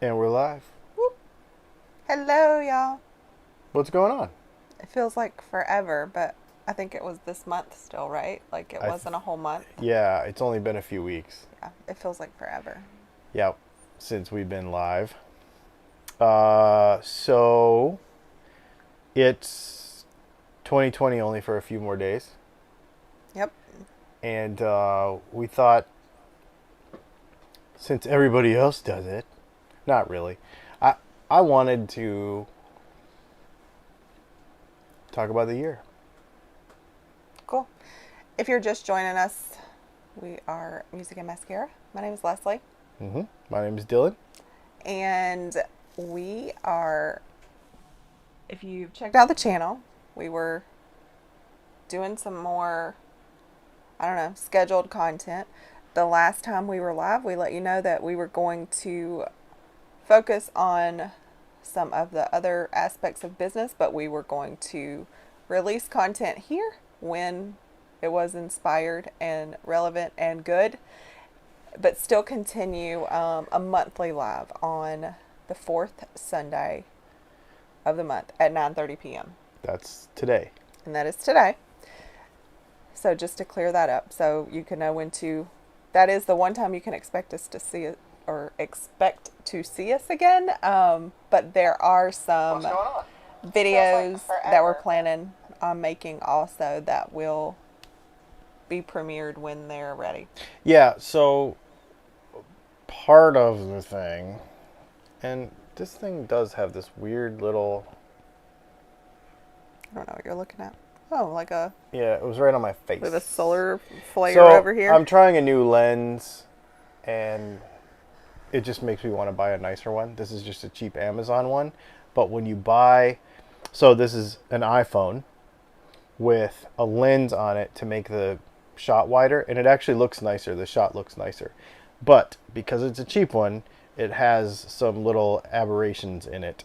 And we're live. Whoop. Hello, y'all. What's going on? It feels like forever, but I think it was this month still, right? Like it I th- wasn't a whole month. yeah, it's only been a few weeks. Yeah, it feels like forever. Yeah, since we've been live. So it's 2020 only for a few more days, Yep. and we thought since everybody else does it, not really. I I wanted to talk about the year. Cool. If you're just joining us, we are Music and Mascara. My name is Leslie, My name is Dylan. and we are, if you've checked out the channel, we were doing some more, I don't know, scheduled content. The last time we were live, we let you know that we were going to focus on some of the other aspects of business, but we were going to release content here when it was inspired and relevant and good, but still continue a monthly live on the fourth Sunday of the month at 9:30 p.m. That's today. And that is today. So just to clear that up, so you can know when to. That is the one time you can expect us to see it or expect to see us again. But there are some videos that we're planning on making also that will be premiered when they're ready. Yeah, so part of the thing, and this thing does have this weird little. I don't know what you're looking at. Oh, like a Yeah, it was right on my with a face. solar flare So over here. I'm trying a new lens, and it just makes me want to buy a nicer one. This is just a cheap Amazon one, but when you buy, so this is an iPhone with a lens on it to make the shot wider, and it actually looks nicer. The shot looks nicer, but because it's a cheap one, it has some little aberrations in it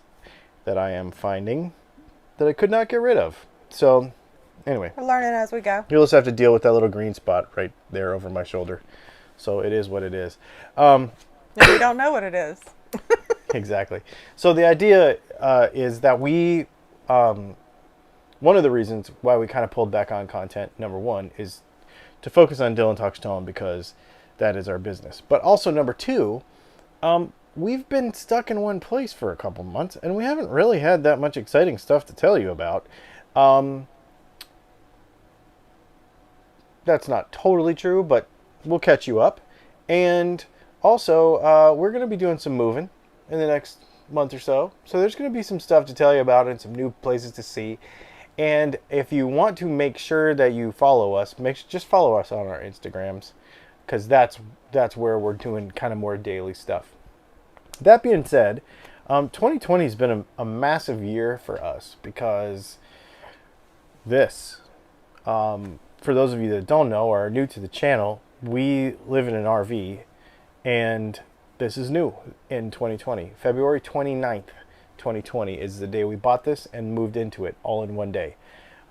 that I am finding that I could not get rid of. So anyway, We're learning as we go. you'll just have to deal with that little green spot right there over my shoulder. So it is what it is. Um, And we don't know what it is. exactly. So the idea is that one of the reasons why we kind of pulled back on content, number one, is to focus on Dylan Talks Tone because that is our business. But also, number two, we've been stuck in one place for a couple months and we haven't really had that much exciting stuff to tell you about. Um, that's not totally true, but we'll catch you up. And also, we're going to be doing some moving in the next month or so. So there's going to be some stuff to tell you about and some new places to see. And if you want to make sure that you follow us, just follow us on our Instagrams because that's where we're doing kind of more daily stuff. That being said, 2020 has been a massive year for us because this for those of you that don't know or are new to the channel, we live in an RV, and this is new in 2020. February 29th, 2020 is the day we bought this and moved into it all in one day.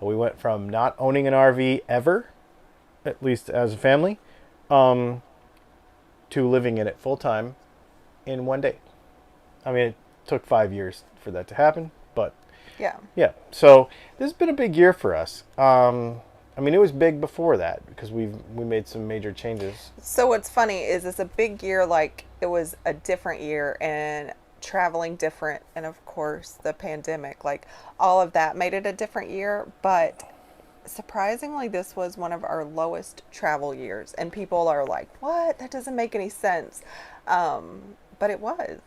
We went from not owning an RV ever, at least as a family, um, to living in it full time in one day. I mean, it took 5 years for that to happen, but Yeah. yeah. So this has been a big year for us. I mean, it was big before that because we made some major changes. So what's funny is it's a big year, like it was a different year and traveling different, and of course the pandemic, like all of that made it a different year, but surprisingly this was one of our lowest travel years, and people are like, what, that doesn't make any sense. But it was.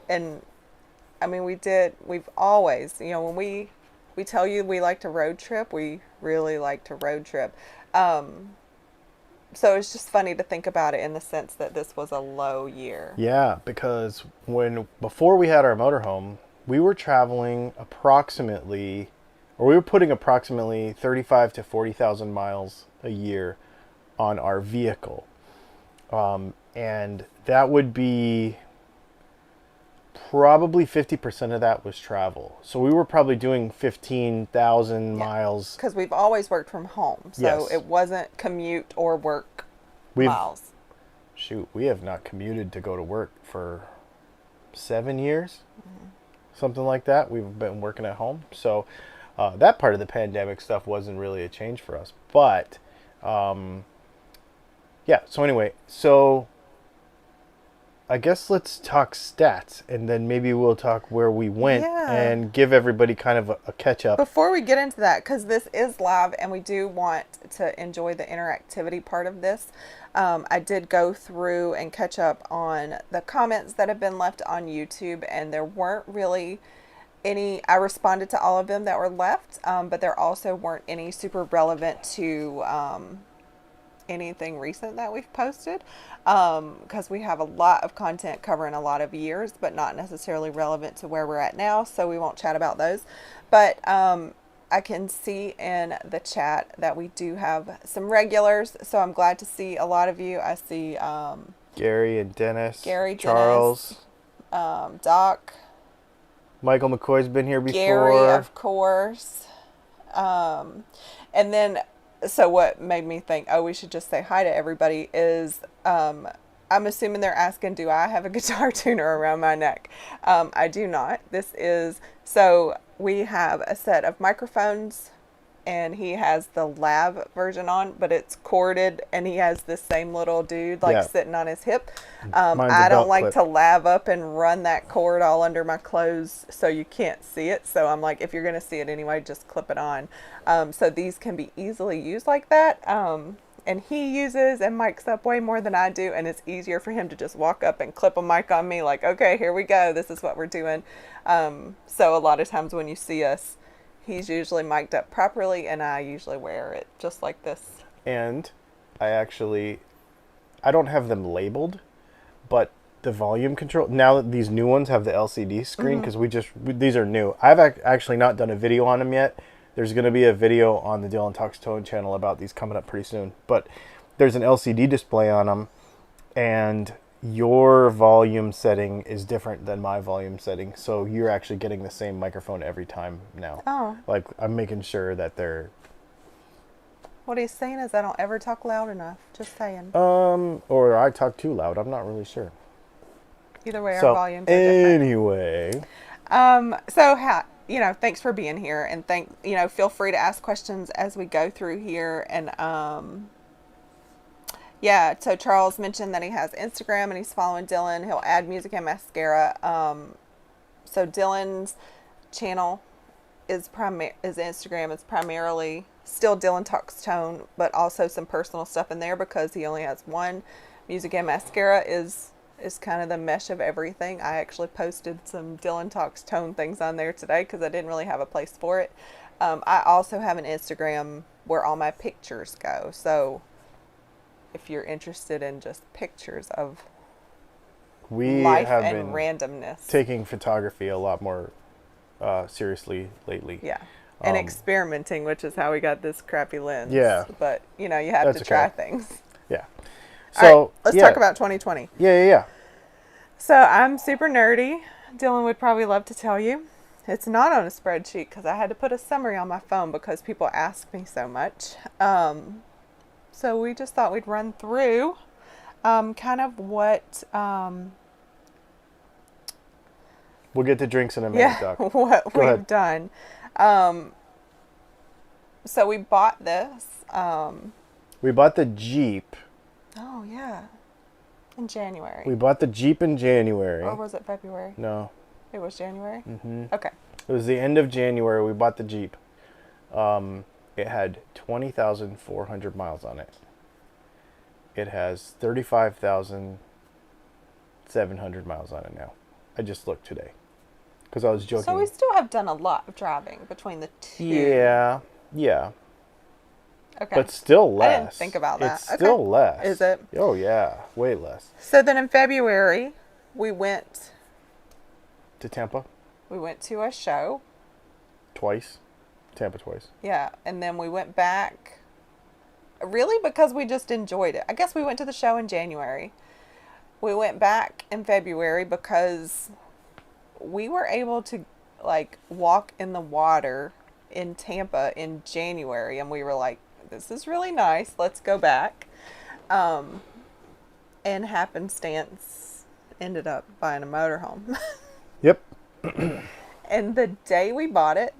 And I mean, we've always, when we tell you we like to road trip, we really like to road trip. um so it's just funny to think about it in the sense that this was a low year. Yeah, because before we had our motorhome, we were traveling approximately, or we were putting approximately 35 to 40,000 miles a year on our vehicle, and that would be probably 50% of that was travel. So we were probably doing 15,000 Yeah, miles. because we've always worked from home, so Yes. it wasn't commute or work We've miles. we have not commuted to go to work for 7 years, something like that. We've been working at home, so that part of the pandemic stuff wasn't really a change for us. But yeah. So anyway, so I guess let's talk stats, and then maybe we'll talk where we went and give everybody kind of a catch up. Before we get into that, because this is live and we do want to enjoy the interactivity part of this, I did go through and catch up on the comments that have been left on YouTube, and there weren't really any. I responded to all of them that were left, but there also weren't any super relevant to anything recent that we've posted, because we have a lot of content covering a lot of years, but not necessarily relevant to where we're at now, so we won't chat about those. But I can see in the chat that we do have some regulars, so I'm glad to see a lot of you. I see Gary and Dennis, Charles, Doc, Michael McCoy's been here before, Gary, of course, and then so what made me think, oh, we should just say hi to everybody is, I'm assuming they're asking, do I have a guitar tuner around my neck? I do not. So we have a set of microphones, and he has the lab version on, but it's corded, and he has this same little dude sitting on his hip. I don't like to lab up and run that cord all under my clothes so you can't see it. So I'm like, if you're going to see it anyway, just clip it on. So these can be easily used like that. And he uses and mics up way more than I do, and it's easier for him to just walk up and clip a mic on me like, okay, here we go. This is what we're doing. So a lot of times when you see us, he's usually mic'd up properly, and I usually wear it just like this. And I don't have them labeled, but the volume control, now that these new ones have the LCD screen, because these are new. I've actually not done a video on them yet. There's going to be a video on the Dylan Talks Tone channel about these coming up pretty soon. But there's an LCD display on them, and your volume setting is different than my volume setting. So you're actually getting the same microphone every time now. Oh. Like, I'm making sure that they're... What he's saying is I don't ever talk loud enough. Just saying. Or I talk too loud. I'm not really sure. Either way, our volumes are different. Anyway. Thanks for being here, and feel free to ask questions as we go through here. And so Charles mentioned that he has Instagram and he's following Dylan. He'll add music and mascara. So Dylan's channel is Instagram. It's primarily still Dylan Talks Tone, but also some personal stuff in there because he only has one. Music and mascara is kind of the mesh of everything. I actually posted some Dylan Talks Tone things on there today because I didn't really have a place for it. I also have an Instagram where all my pictures go. So if you're interested in just pictures of life and randomness, taking photography a lot more seriously lately. Yeah. And experimenting, which is how we got this crappy lens. Yeah. But, you have to try things. Yeah. So, all right, let's talk about 2020. Yeah. So, I'm super nerdy. Dylan would probably love to tell you. It's not on a spreadsheet because I had to put a summary on my phone because people ask me so much. So, we just thought we'd run through kind of what... we'll get to drinks in a minute, Doc. What we've done. So, we bought this. We bought the Jeep. Oh, yeah. In January. We bought the Jeep in January. Or was it February? No. It was January? Mm-hmm. Okay. It was the end of January we bought the Jeep. It had 20,400 miles on it. It has 35,700 miles on it now. I just looked today. Because I was joking. So we still have done a lot of driving between the two. Yeah. Okay. But still less. I didn't think about that. It's still less. Is it? Oh, yeah. Way less. So then in February, we went... To Tampa? We went to a show. Twice. Tampa twice. Yeah. And then we went back... Really? Because we just enjoyed it. I guess we went to the show in January. We went back in February because we were able to, walk in the water in Tampa in January. And we were like, this is really nice. Let's go back. And happenstance, ended up buying a motorhome. Yep. And the day we bought it,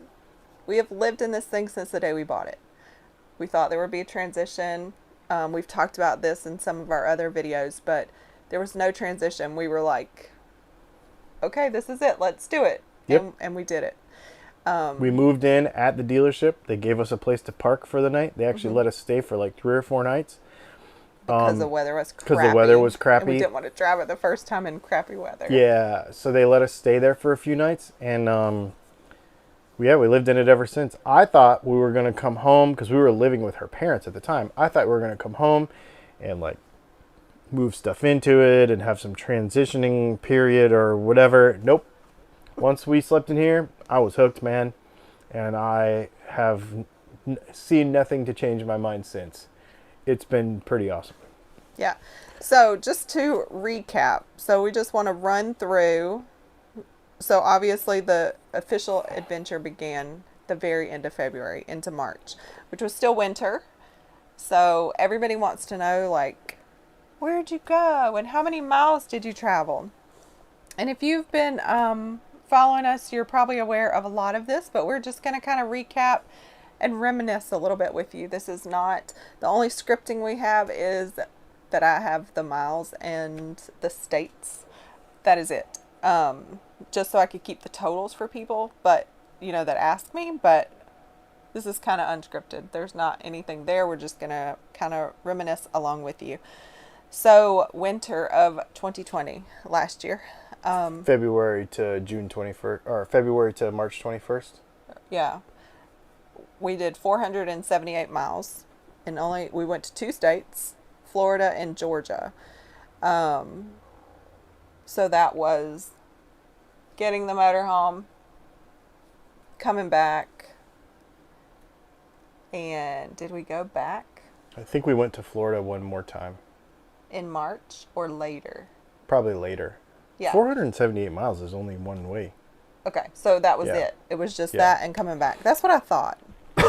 we have lived in this thing since the day we bought it. We thought there would be a transition. We've talked about this in some of our other videos, but there was no transition. We were like, okay, this is it. Let's do it. Yep. And we did it. We moved in at the dealership. They gave us a place to park for the night. They actually let us stay for like 3 or 4 nights. Because the weather was crappy. Because the weather was crappy. And we didn't want to drive it the first time in crappy weather. Yeah, so they let us stay there for a few nights, and we lived in it ever since. I thought we were going to come home, because we were living with her parents at the time. I thought we were going to come home and like move stuff into it and have some transitioning period or whatever. Nope. Once we slept in here, I was hooked, man, and I have seen nothing to change my mind since. It's been pretty awesome. Yeah. So just to recap, so we just want to run through. So obviously the official adventure began the very end of February into March, which was still winter. So everybody wants to know, like, where'd you go and how many miles did you travel? And if you've been following us, you're probably aware of a lot of this, but we're just going to kind of recap and reminisce a little bit with you. This is not the only scripting we have, is that I have the miles and the states. That is it. Just so I could keep the totals for people, but that ask me, but this is kind of unscripted. There's not anything there. We're just going to kind of reminisce along with you. So winter of 2020, last year. February to June 21st, or February to March 21st. Yeah. We did 478 miles, and we went to 2 states, Florida and Georgia. So that was getting the motorhome, coming back, and did we go back? I think we went to Florida one more time. In March or later? Probably later. Yeah. 478 miles is only one way. Okay, so that was it. It was just that and coming back. That's what I thought.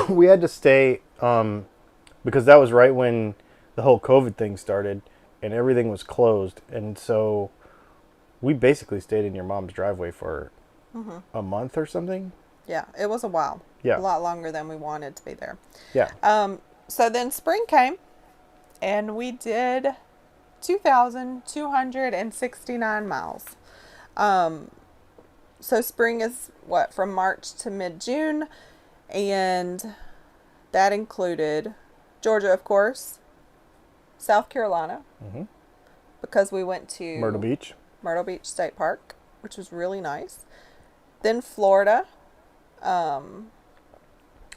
We had to stay because that was right when the whole COVID thing started and everything was closed. And so we basically stayed in your mom's driveway for a month or something. Yeah, it was a while. Yeah. A lot longer than we wanted to be there. Yeah. So then spring came, and we did 2,269 miles. So spring is from March to mid-June, and that included Georgia, of course, South Carolina, because we went to Myrtle Beach State Park, which was really nice. Then Florida. I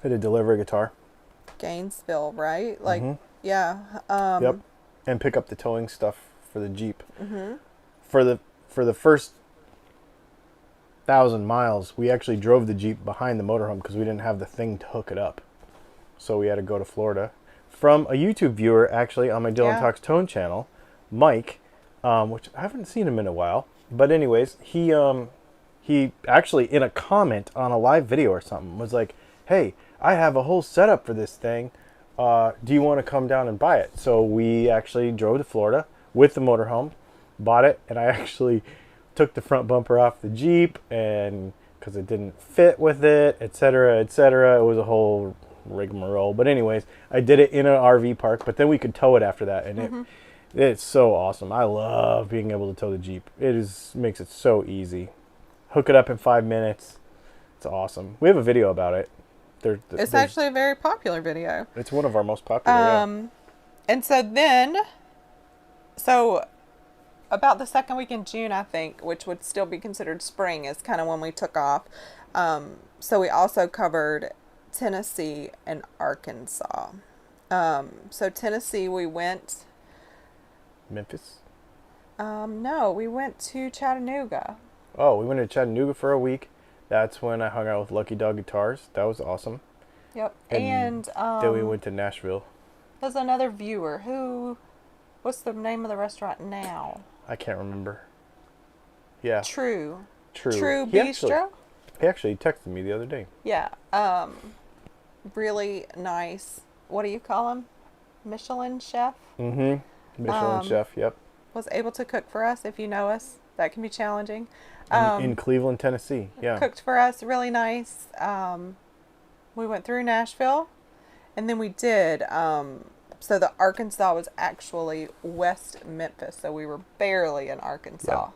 had to deliver a guitar. Gainesville, right? Yeah. Yep. And pick up the towing stuff for the Jeep. For the first 1,000 miles, we actually drove the Jeep behind the motorhome because we didn't have the thing to hook it up. So we had to go to Florida. From a YouTube viewer, actually, on my Dylan Talks Tone channel, Mike, which I haven't seen him in a while. But anyways, he actually, in a comment on a live video or something, was like, hey, I have a whole setup for this thing. Do you want to come down and buy it? So we actually drove to Florida with the motorhome, bought it, and I actually took the front bumper off the Jeep, and because it didn't fit with it, etc., etc. It was a whole rigmarole. But anyways, I did it in an RV park, but then we could tow it after that, and it's so awesome. I love being able to tow the Jeep. Makes it so easy. Hook it up in 5 minutes. It's awesome. We have a video about it. It's actually a very popular video. It's one of our most popular. And so about the second week in June, I think, which would still be considered spring, is kind of when we took off. So we also covered Tennessee and Arkansas. So Tennessee, we went. Memphis? No, we went to Chattanooga. Oh, we went to Chattanooga for a week. That's when I hung out with Lucky Dog Guitars. That was awesome. Yep. And then we went to Nashville. There's another viewer what's the name of the restaurant now? I can't remember. Yeah. True He Bistro? He actually texted me the other day. Yeah. Really nice. What do you call him? Michelin chef? Michelin chef, yep. Was able to cook for us, if you know us. That can be challenging. In Cleveland, Tennessee. Yeah. Cooked for us, really nice. We went through Nashville, and then we did. So the Arkansas was actually West Memphis, so we were barely in Arkansas.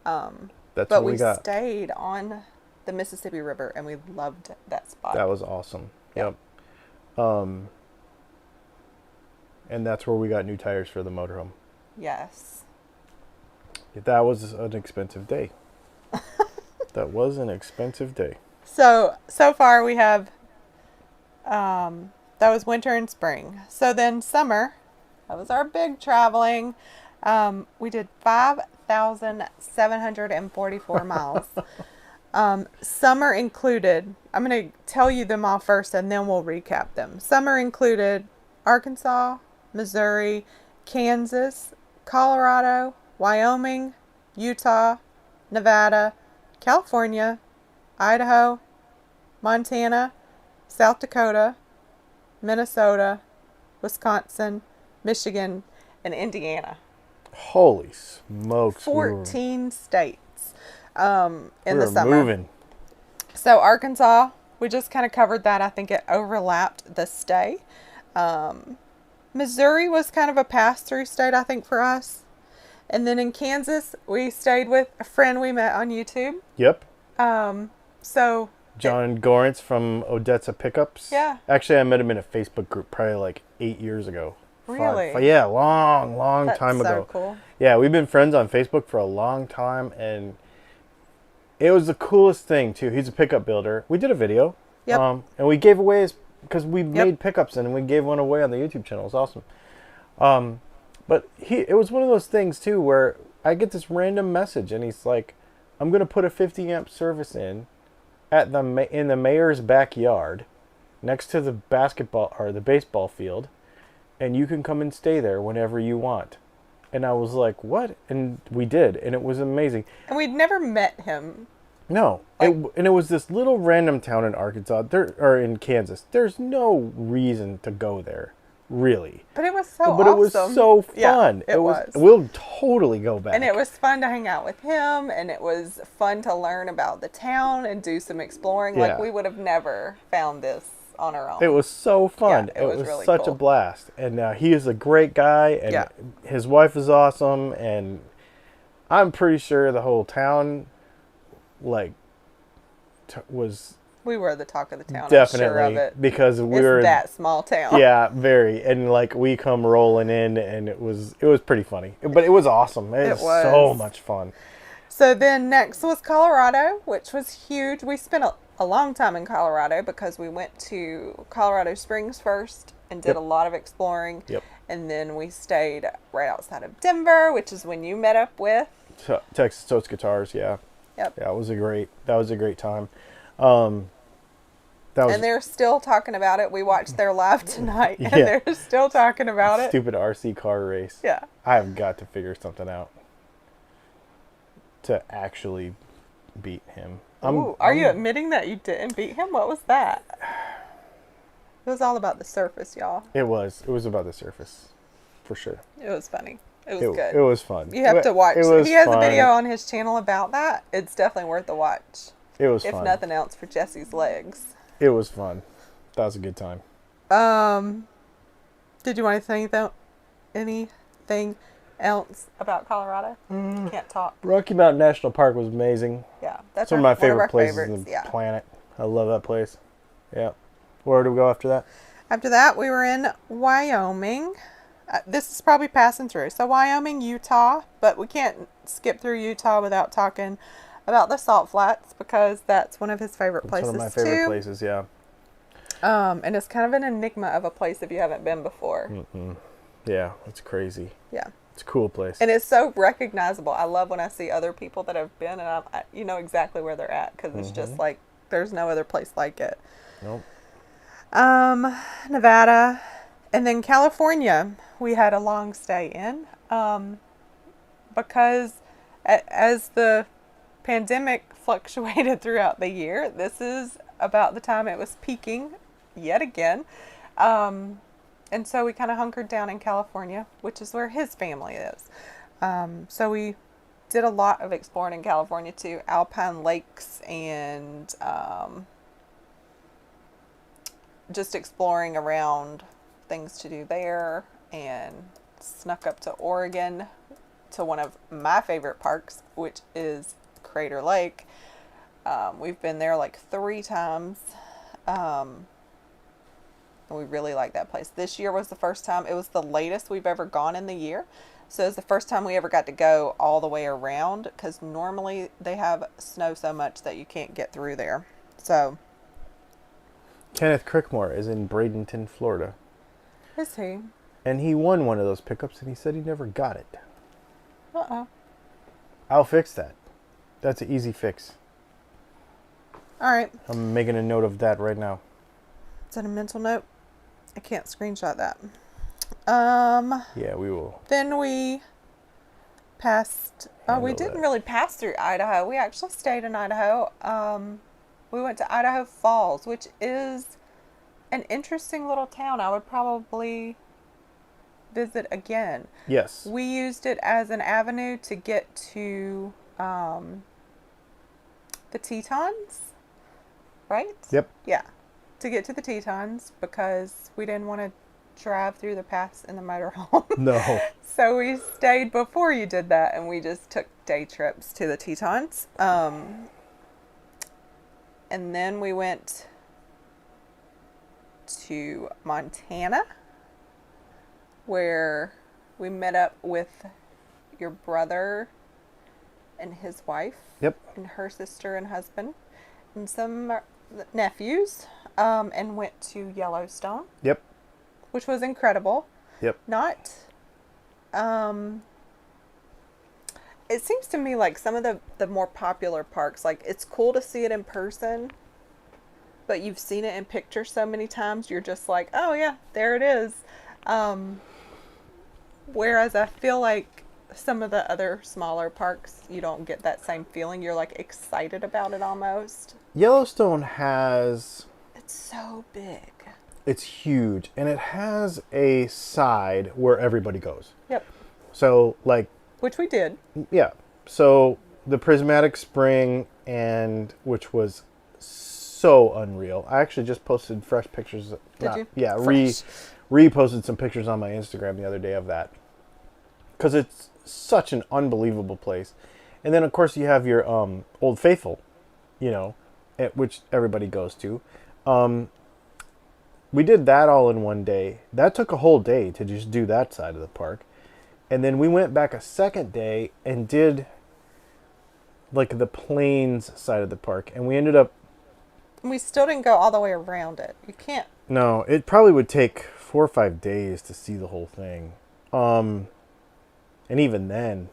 That's But what we we got. stayed on the Mississippi River, and we loved that spot. That was awesome. Yep. And that's where we got new tires for the motorhome. Yes. That was an expensive day. That was an expensive day. So far we have, that was winter and spring. So then summer, that was our big traveling. We did 5,744 miles. Summer included, I'm going to tell you them all first and then we'll recap them. Summer included Arkansas, Missouri, Kansas, Colorado, Wyoming, Utah, Nevada, California, Idaho, Montana, South Dakota, Minnesota, Wisconsin, Michigan, and Indiana. Holy smokes. 14 states in we the were summer. moving. So Arkansas, we just kind of covered that. I think it overlapped the stay. Missouri was kind of a pass-through state, I think, for us. And then in Kansas, we stayed with a friend we met on YouTube. Yep. So John Gorence from Odessa Pickups. Yeah. Actually, I met him in a Facebook group probably like 8 years ago. Really? Yeah, long that's time so ago. cool. Yeah, we've been friends on Facebook for a long time, and it was the coolest thing too. He's a pickup builder. We did a video. Yep. And we gave away because we made pickups and we gave one away on the YouTube channel. It was awesome. But it was one of those things too where I get this random message and he's like, "I'm gonna put a 50 amp service in in the mayor's backyard, next to the basketball or the baseball field, and you can come and stay there whenever you want." And I was like, "What?" And we did, and it was amazing. And we'd never met him. No, and it was this little random town in Arkansas, or in Kansas. There's no reason to go there, really. But it was so But awesome. it was so fun. Yeah, it was. We'll totally go back. And it was fun to hang out with him, and it was fun to learn about the town and do some exploring. Yeah. Like, we would have never found this on our own. It was so fun. Yeah, it was really such cool. a blast. And he is a great guy, and his wife is awesome, and I'm pretty sure the whole town, like, was We were the talk of the town. definitely I'm sure of it. because we It's were that small town. Yeah, very. And like we come rolling in, and it was pretty funny, but it was awesome. It was so much fun. So then next was Colorado, which was huge. We spent a long time in Colorado because we went to Colorado Springs first and did a lot of exploring. Yep. And then we stayed right outside of Denver, which is when you met up with. Texas Toast Guitars, yeah. Yep. Yeah, that was a great time. And they're still talking about it. We watched their live tonight, and they're still talking about it. Stupid RC car race. Yeah. I have got to figure something out to actually beat him. Are you admitting that you didn't beat him? What was that? It was all about the surface, y'all. It was about the surface, for sure. It was funny. It was good. It was fun. You have to watch. It was He has fun. a video on his channel about that. It's definitely worth a watch. It was if fun. nothing else, for Jesse's legs. It was fun. That was a good time. Did you want to say anything else about Colorado? Can't talk. Rocky Mountain National Park was amazing. Yeah, that's one of my our favorite places favorites. on the planet. I love that place. Yeah. Where do we go after that? After that, we were in Wyoming. This is probably passing through. So Wyoming, Utah, but we can't skip through Utah without talking about the Salt Flats because that's one of his favorite places too. One of my favorite places, yeah. And it's kind of an enigma of a place if you haven't been before. Yeah, it's crazy. Yeah. It's a cool place. And it's so recognizable. I love when I see other people that have been, and you know exactly where they're at because it's just like there's no other place like it. Nope. Nevada, and then California. We had a long stay in because as the pandemic fluctuated throughout the year, this is about the time it was peaking yet again. And so we kind of hunkered down in California, which is where his family is. So we did a lot of exploring in California too. Alpine lakes and just exploring around things to do there, and snuck up to Oregon to one of my favorite parks, which is Crater Lake. We've been there like 3 times. And we really like that place. This year was the first time. It was the latest we've ever gone in the year. So it's the first time we ever got to go all the way around, because normally they have snow so much that you can't get through there. So. Kenneth Crickmore is in Bradenton, Florida. Is he? And he won one of those pickups, and he said he never got it. Uh-oh. I'll fix that. That's an easy fix. All right. I'm making a note of that right now. Is that a mental note? I can't screenshot that. Yeah, we will. Then we passed. Oh, we didn't really pass through Idaho. We actually stayed in Idaho. We went to Idaho Falls, which is an interesting little town. I would probably visit again. Yes. We used it as an avenue to get to the Tetons, right? Yep. Yeah. To get to the Tetons, because we didn't want to drive through the pass in the motorhome. No. So we stayed before you did that, and we just took day trips to the Tetons. And then we went to Montana, where we met up with your brother and his wife. Yep. And her sister and husband and some nephews, and went to Yellowstone. Yep. Which was incredible. Yep. Not, it seems to me like some of the more popular parks, like it's cool to see it in person, but you've seen it in pictures so many times, you're just like, oh yeah, there it is. Whereas I feel like some of the other smaller parks, you don't get that same feeling. You're like excited about it almost. Yellowstone has... It's so big. It's huge, and it has a side where everybody goes. Yep. So, like... Which we did. Yeah. So, the Prismatic Spring, and which was so unreal. I actually just posted fresh pictures. Did you? Yeah, Fresh. reposted some pictures on my Instagram the other day of that. Because it's such an unbelievable place. And then, of course, you have your Old Faithful, you know, which everybody goes to. We did that all in one day. That took a whole day to just do that side of the park. And then we went back a second day and did like the Plains side of the park. And we ended up... We still didn't go all the way around it. You can't. No, it probably would take 4 or 5 days to see the whole thing. And even then,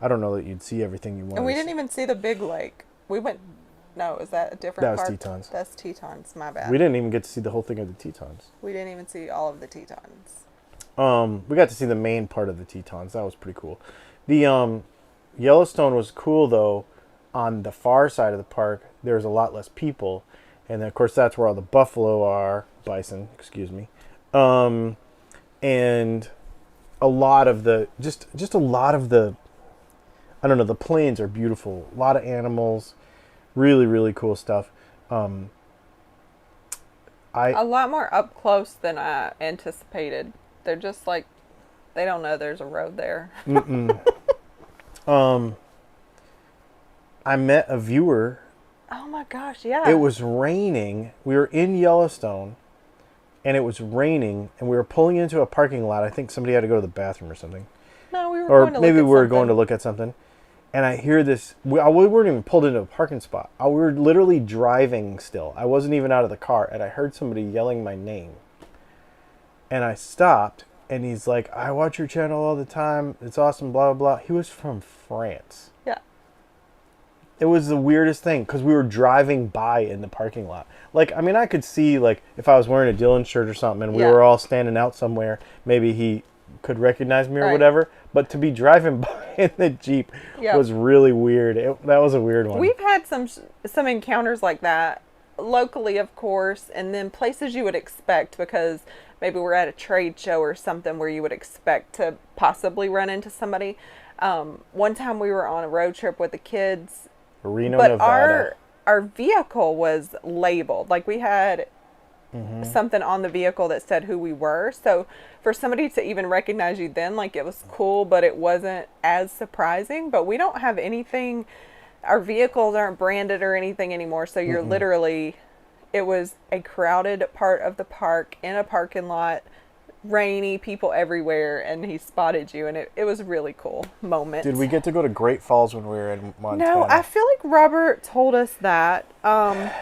I don't know that you'd see everything you want. And we didn't even see the big lake. We went... No, is that a different park? That was Tetons. That's Tetons, my bad. We didn't even get to see the whole thing of the Tetons. We didn't even see all of the Tetons. We got to see the main part of the Tetons. That was pretty cool. The Yellowstone was cool, though. On the far side of the park, there's a lot less people. And, of course, that's where all the buffalo are. Bison, excuse me. And a lot of the... Just a lot of the... I don't know, the plains are beautiful. A lot of animals. Really, really cool stuff. A lot more up close than I anticipated. They're just like, they don't know there's a road there. I met a viewer. Oh my gosh, yeah. It was raining. We were in Yellowstone, and it was raining, and we were pulling into a parking lot. I think somebody had to go to the bathroom or something. No, we were or going to maybe look at we were something. going to look at something. And I hear this. We weren't even pulled into a parking spot. We were literally driving still. I wasn't even out of the car. And I heard somebody yelling my name. And I stopped. And he's like, I watch your channel all the time. It's awesome, blah, blah, blah. He was from France. Yeah. It was the weirdest thing. Because we were driving by in the parking lot. Like, I mean, I could see, like, if I was wearing a Dylan shirt or something. And we were all standing out somewhere. Maybe he could recognize me or whatever. But to be driving by in the Jeep was really weird. That was a weird one. We've had some encounters like that locally, of course, and then places you would expect, because maybe we're at a trade show or something where you would expect to possibly run into somebody. One time we were on a road trip with the kids, Reno, but Nevada. our vehicle was labeled. Like we had something on the vehicle that said who we were. So for somebody to even recognize you then, like it was cool, but it wasn't as surprising. But we don't have anything. Our vehicles aren't branded or anything anymore. So you're literally, it was a crowded part of the park in a parking lot, rainy, people everywhere, and he spotted you, and it was a really cool moment. Did we get to go to Great Falls when we were in Montana? No, I feel like Robert told us that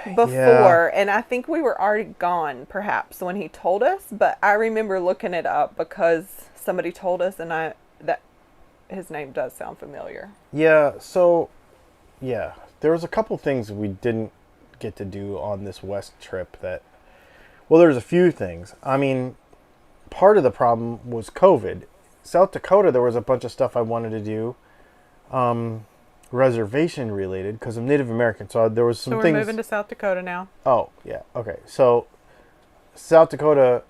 before, and I think we were already gone, perhaps, when he told us. But I remember looking it up because somebody told us, and that his name does sound familiar. Yeah. So, yeah, there was a couple things we didn't get to do on this west trip. Well, there's a few things. I mean, part of the problem was COVID. South Dakota, there was a bunch of stuff I wanted to do. Reservation related because I'm Native American, so there was some things. So we're moving to South Dakota now. Oh yeah, okay. So South Dakota,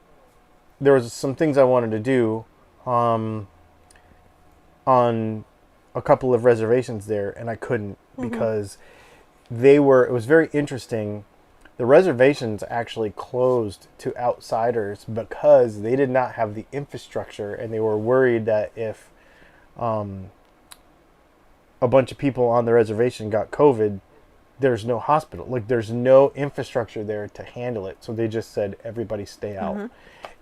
there was some things I wanted to do on a couple of reservations there, and I couldn't because it was very interesting. The reservations actually closed to outsiders because they did not have the infrastructure, and they were worried that if a bunch of people on the reservation got COVID, there's no hospital. Like, there's no infrastructure there to handle it. So they just said, everybody stay out.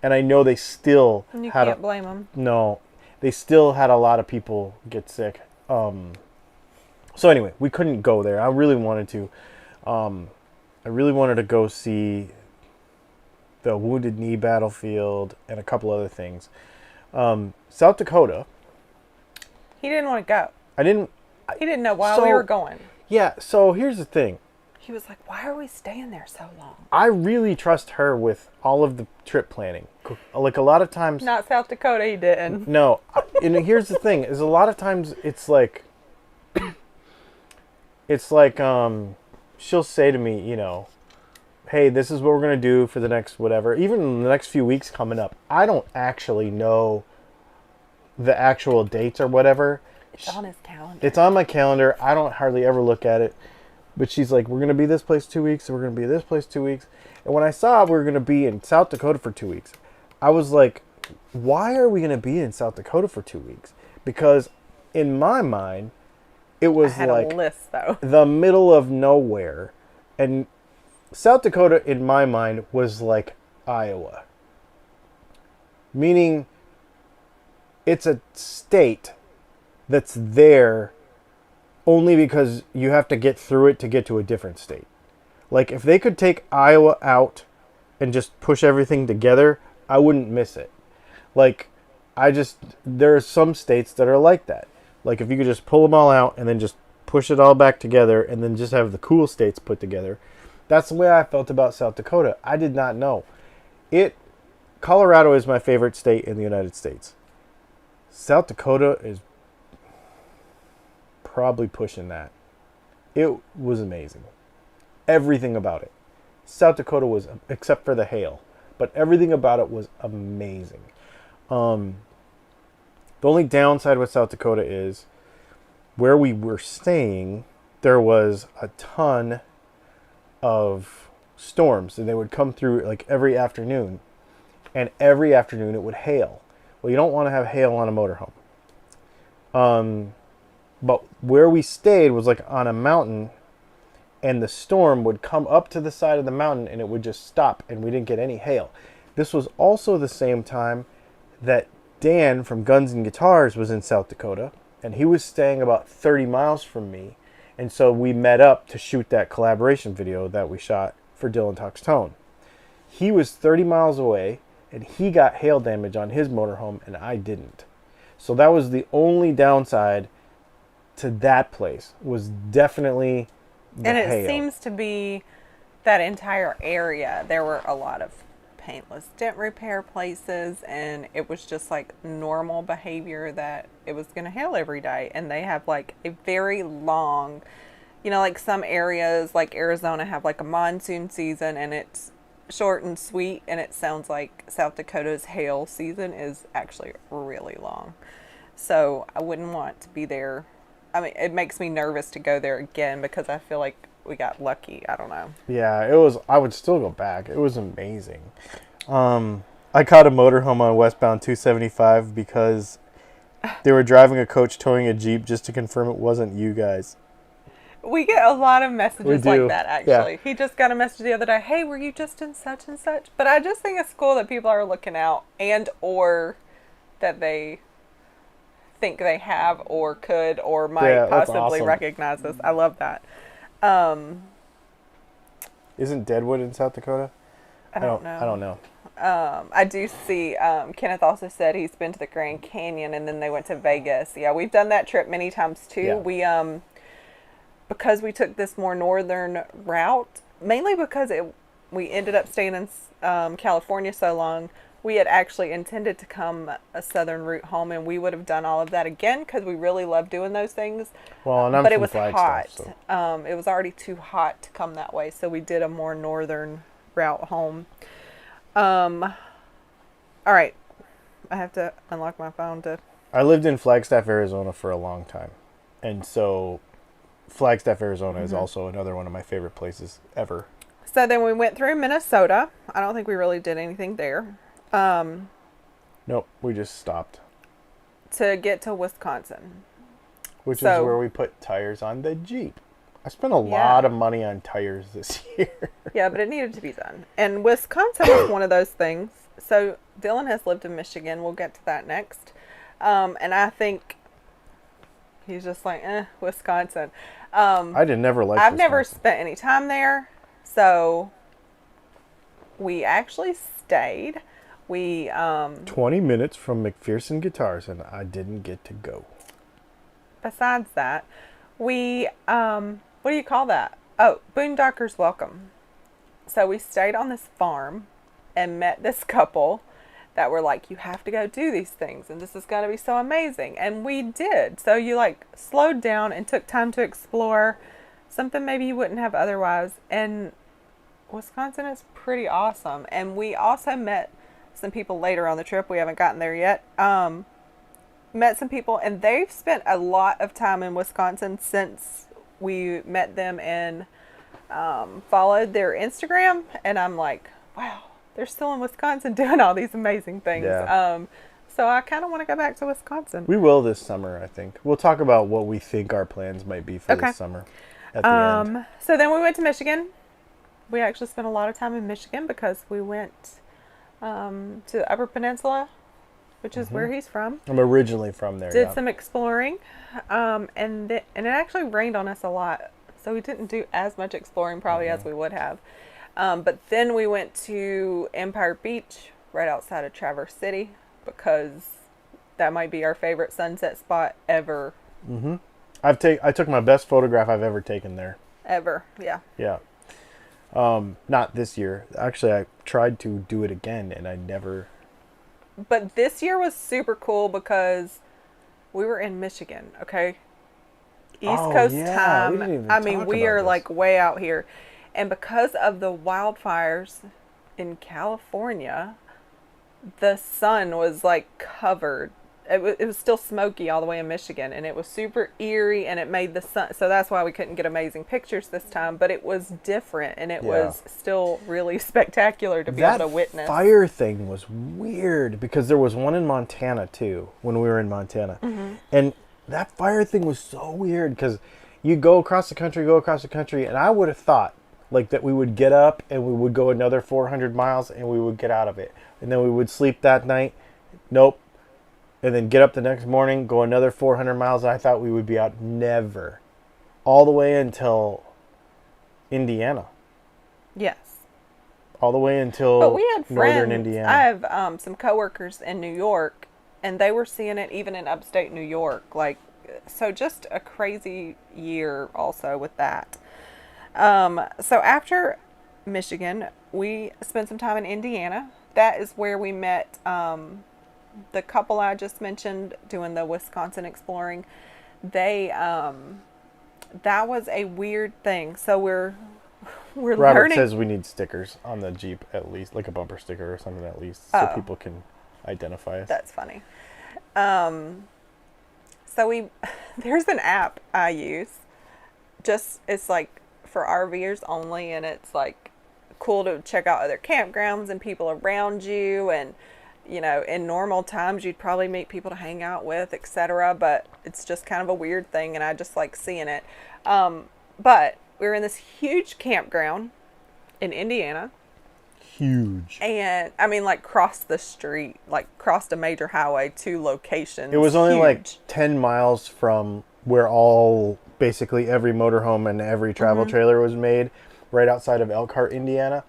And I know they still and you can't blame them. No, they still had a lot of people get sick. So anyway, we couldn't go there. I really wanted to. I really wanted to go see the Wounded Knee battlefield and a couple other things. South Dakota. He didn't want to go. He didn't know why we were going. Yeah, so here's the thing. He was like, why are we staying there so long? I really trust her with all of the trip planning. Like, a lot of times... Not South Dakota, he didn't. No. And here's the thing, is a lot of times it's like... she'll say to me, hey, this is what we're going to do for the next whatever. Even the next few weeks coming up. I don't actually know the actual dates or whatever. It's on his calendar. It's on my calendar. I don't hardly ever look at it. But she's like, we're going to be this place 2 weeks, and we're going to be this place 2 weeks. And when I saw we were going to be in South Dakota for 2 weeks, I was like, why are we going to be in South Dakota for 2 weeks? Because in my mind, it was I had like a list, though. the middle of nowhere. And South Dakota, in my mind, was like Iowa. Meaning, it's a state that's there only because you have to get through it to get to a different state. Like, if they could take Iowa out and just push everything together, I wouldn't miss it. Like, there are some states that are like that. Like, if you could just pull them all out and then just push it all back together and then just have the cool states put together. That's the way I felt about South Dakota. I did not know. Colorado is my favorite state in the United States. South Dakota is probably pushing that. It was amazing. Everything about it. South Dakota was, except for the hail, but everything about it was amazing. The only downside with South Dakota is where we were staying, there was a ton of storms, and they would come through like every afternoon, and every afternoon it would hail. Well, you don't want to have hail on a motorhome. But where we stayed was like on a mountain, and the storm would come up to the side of the mountain and it would just stop, and we didn't get any hail. This was also the same time that Dan from Guns and Guitars was in South Dakota, and he was staying about 30 miles from me. And so we met up to shoot that collaboration video that we shot for Dylan Talks Tone. He was 30 miles away, and he got hail damage on his motorhome, and I didn't. So that was the only downside to that place, was definitely the hail. And it seems to be that entire area. There were a lot of paintless dent repair places, and it was just like normal behavior that it was going to hail every day. And they have like a very long, like some areas like Arizona have like a monsoon season, and it's short and sweet, and it sounds like South Dakota's hail season is actually really long. So I wouldn't want to be there. I mean, it makes me nervous to go there again because I feel like we got lucky. I don't know. Yeah, it was. I would still go back. It was amazing. I caught a motorhome on westbound 275 because they were driving a coach towing a Jeep just to confirm it wasn't you guys. We get a lot of We messages do. like that, actually. He just got a message the other day, hey, were you just in such and such? But I just think it's cool that people are looking out and or that they think they have or could or might Yeah, that's possibly awesome. recognize us. I love that. Um, Isn't Deadwood in South Dakota? I don't know. I don't know. I do see Kenneth also said he's been to the Grand Canyon and then they went to Vegas. Yeah, we've done that trip many times too. Yeah. We because we took this more northern route, mainly because we ended up staying in California so long. We had actually intended to come a southern route home, and we would have done all of that again because we really love doing those things. Well, and I'm But it from was Flagstaff, hot. so. It was already too hot to come that way, so we did a more northern route home. All right, I have to unlock my phone to. I lived in Flagstaff, Arizona for a long time. And so Flagstaff, Arizona is also another one of my favorite places ever. So then we went through Minnesota. I don't think we really did anything there. Nope, we just stopped. To get to Wisconsin. Which So- is where we put tires on the Jeep. I spent a lot of money on tires this year. Yeah, but it needed to be done. And Wisconsin was one of those things. So Dylan has lived in Michigan. We'll get to that next. And I think he's just like, Wisconsin. I did never like I've never Wisconsin. spent any time there. So we actually stayed. We 20 minutes from McPherson Guitars, and I didn't get to go. besides that, we what do you call that? Oh, Boondockers Welcome. So we stayed on this farm and met this couple that were like, you have to go do these things and this is going to be so amazing. And we did. So you like slowed down and took time to explore something maybe you wouldn't have otherwise. And Wisconsin is pretty awesome. And we also met some people later on the trip. We haven't gotten there yet. Met some people and they've spent a lot of time in Wisconsin since we met them and followed their Instagram. And I'm like, wow, they're still in Wisconsin doing all these amazing things. Yeah. So I kind of want to go back to Wisconsin. We will this summer, I think. We'll talk about what we think our plans might be for this summer at the end. So then we went to Michigan. We actually spent a lot of time in Michigan because we went to the Upper Peninsula, which is where he's from. I'm originally from there. Did some exploring, and it actually rained on us a lot, so we didn't do as much exploring probably as we would have. But then we went to Empire Beach right outside of Traverse City because that might be our favorite sunset spot ever. I took my best photograph I've ever taken there. Ever, yeah. Yeah. Not this year. Actually, I tried to do it again, and I never. But this year was super cool because we were in Michigan, okay? East Coast yeah, we time. didn't even I mean, talk we about are this. like way out here. And because of the wildfires in California, the sun was like covered. It was still smoky all the way in Michigan, and it was super eerie, and it made the sun. So that's why we couldn't get amazing pictures this time. But it was different, and it was still really spectacular to be able to witness. That fire thing was weird because there was one in Montana too when we were in Montana, and that fire thing was so weird because you go across the country, and I would have thought like that we would get up and we would go another 400 miles and we would get out of it, and then we would sleep that night. Nope. And then get up the next morning, go another 400 miles. I thought we would be out. Never. All the way until Indiana. Yes. All the way until But we had friends. northern Indiana. I have some coworkers in New York, and they were seeing it even in upstate New York. Like, so just a crazy year also with that. So after Michigan, we spent some time in Indiana. That is where we met the couple I just mentioned doing the Wisconsin exploring. They that was a weird thing. So we're Robert learning. says we need stickers on the Jeep at least, like a bumper sticker or something at least, so people can identify us. That's funny. So there's an app I use. It's like for RVers only, and it's like cool to check out other campgrounds and people around you, and in normal times you'd probably meet people to hang out with, etc. But it's just kind of a weird thing, and I just like seeing it. But we were in this huge campground in Indiana. Huge. And I mean, like, crossed the street, like crossed a major highway, 2 locations. It was only huge. like 10 miles from where basically every motorhome and every travel trailer was made, right outside of Elkhart, Indiana.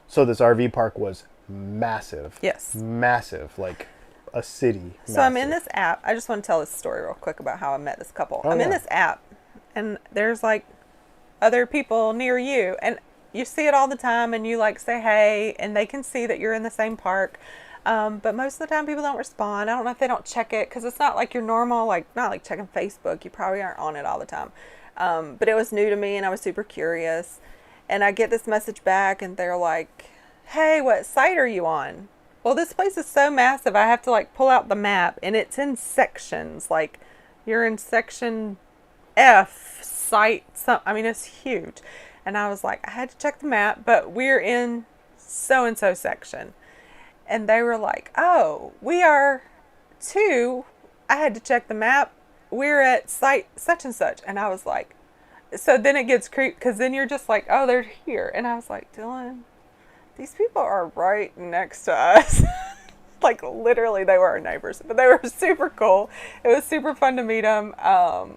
So this RV park was massive. Yes. Massive, like a city. So I'm in this app. I just want to tell this story real quick about how I met this couple. I'm in this app, and there's like other people near you, and you see it all the time, and you like say hey, and they can see that you're in the same park. But most of the time people don't respond. I don't know if they don't check it, because it's not like your normal, like, not like checking Facebook. You probably aren't on it all the time. But it was new to me, and I was super curious. And I get this message back, and they're like, hey, what site are you on? Well, this place is so massive, I have to like pull out the map, and it's in sections. Like, you're in section F, site, I mean, it's huge. And I was like, I had to check the map, but we're in so-and-so section. And they were like, oh, we are too. I had to check the map. We're at site such and such. And I was like, so then it gets creepy, because then you're just like, oh, they're here. And I was like, Dylan, these people are right next to us. Like, literally, they were our neighbors. But they were super cool. It was super fun to meet them.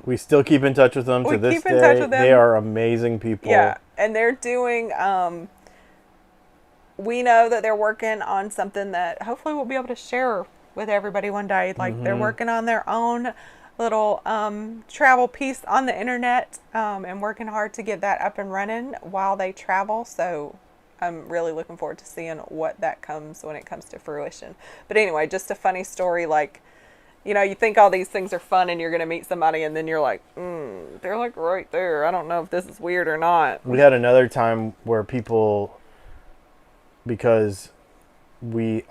We still keep in touch with them to this day. In touch with them. They are amazing people. Yeah, and they're doing... we know that they're working on something that hopefully we'll be able to share with everybody one day. Like, they're working on their own little travel piece on the internet, and working hard to get that up and running while they travel. So I'm really looking forward to seeing what that comes when it comes to fruition. But anyway, just a funny story. Like, you think all these things are fun, and you're going to meet somebody, and then you're like, they're like right there. I don't know if this is weird or not. We had another time where people, because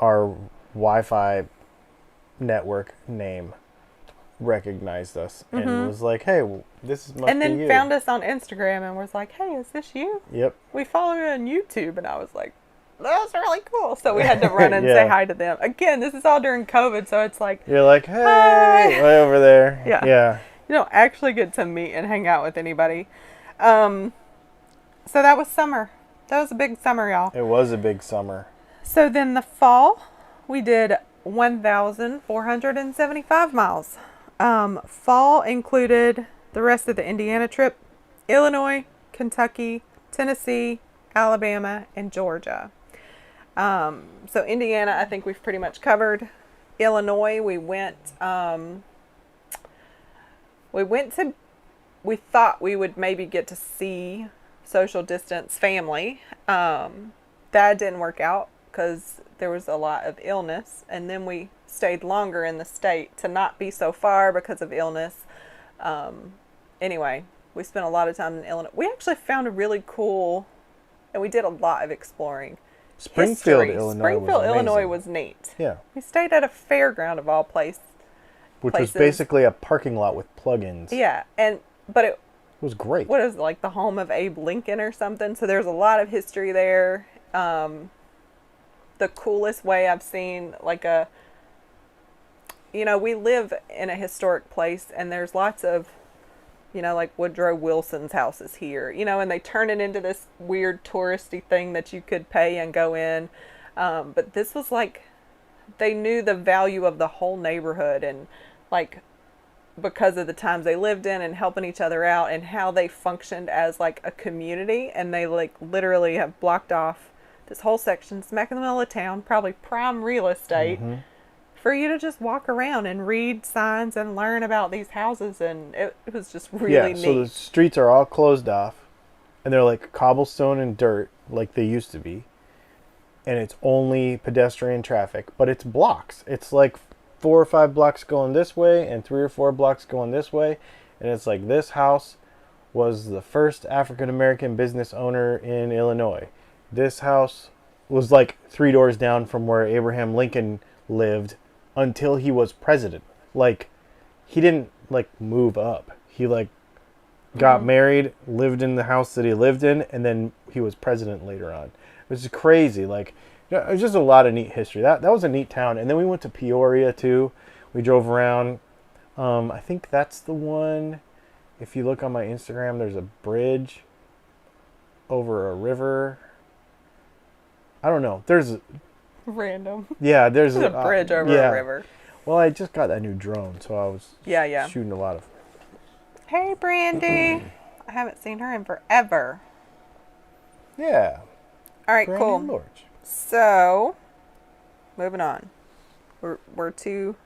our Wi-Fi network name recognized us and was like, hey, this must be you. And then found us on Instagram and was like, hey, is this you? Yep. We follow you on YouTube. And I was like, that's really cool. So we had to run and say hi to them. Again, this is all during COVID, so it's like, you're like, hey, hi. Way over there. Yeah. You don't actually get to meet and hang out with anybody. So that was summer. That was a big summer, y'all. It was a big summer. So then the fall, we did 1,475 miles. Fall included the rest of the Indiana trip, Illinois, Kentucky, Tennessee, Alabama, and Georgia. So Indiana, I think we've pretty much covered. Illinois, we thought we would maybe get to see social distance family. That didn't work out because there was a lot of illness, and then we stayed longer in the state to not be so far because of illness. Anyway, we spent a lot of time in Illinois. We actually found a really cool, and we did a lot of exploring. Springfield, Illinois was neat. Yeah. We stayed at a fairground of all places. Which was basically a parking lot with plug-ins. Yeah, but it was great. What is it, like the home of Abe Lincoln or something? So there's a lot of history there. The coolest way I've seen, like we live in a historic place, and there's lots of, like Woodrow Wilson's house is here, and they turn it into this weird touristy thing that you could pay and go in. But this was like, they knew the value of the whole neighborhood, and like, because of the times they lived in and helping each other out and how they functioned as like a community. And they like literally have blocked off this whole section smack in the middle of town, probably prime real estate, for you to just walk around and read signs and learn about these houses. And it was just really neat. So the streets are all closed off, and they're like cobblestone and dirt like they used to be. And it's only pedestrian traffic, but it's blocks. It's like 4 or 5 blocks going this way and 3 or 4 blocks going this way. And it's like, this house was the first African-American business owner in Illinois. This house was like 3 doors down from where Abraham Lincoln lived until he was president. Like, he didn't like move up. He like got married, lived in the house that he lived in, and then he was president later on. It was crazy. Like, it was just a lot of neat history. That was a neat town. And then we went to Peoria too. We drove around. I think that's the one. If you look on my Instagram, there's a bridge over a river. I don't know. There's Random. yeah, there's a bridge over a river. Well, I just got that new drone, so I was shooting a lot of. Hey, Brandy. I haven't seen her in forever. Yeah. All right, Brandy cool. and Lorch. So, moving on. We're to.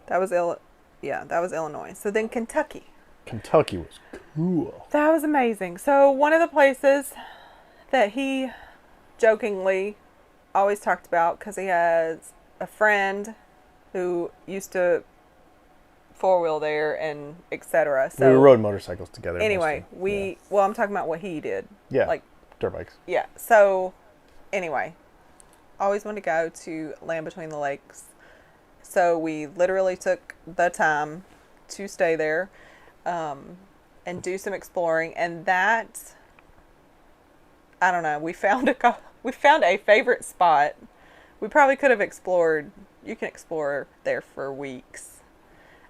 That was Illinois. So then Kentucky. Kentucky was cool. That was amazing. So one of the places that he jokingly always talked about, because he has a friend who used to four-wheel there and etc. So we rode motorcycles together. Anyway, mostly. well, I'm talking about what he did. Yeah. Like dirt bikes. Yeah. So anyway, always wanted to go to Land Between the Lakes. So we literally took the time to stay there and do some exploring. And that, I don't know, we found a favorite spot. We probably could have explored. You can explore there for weeks.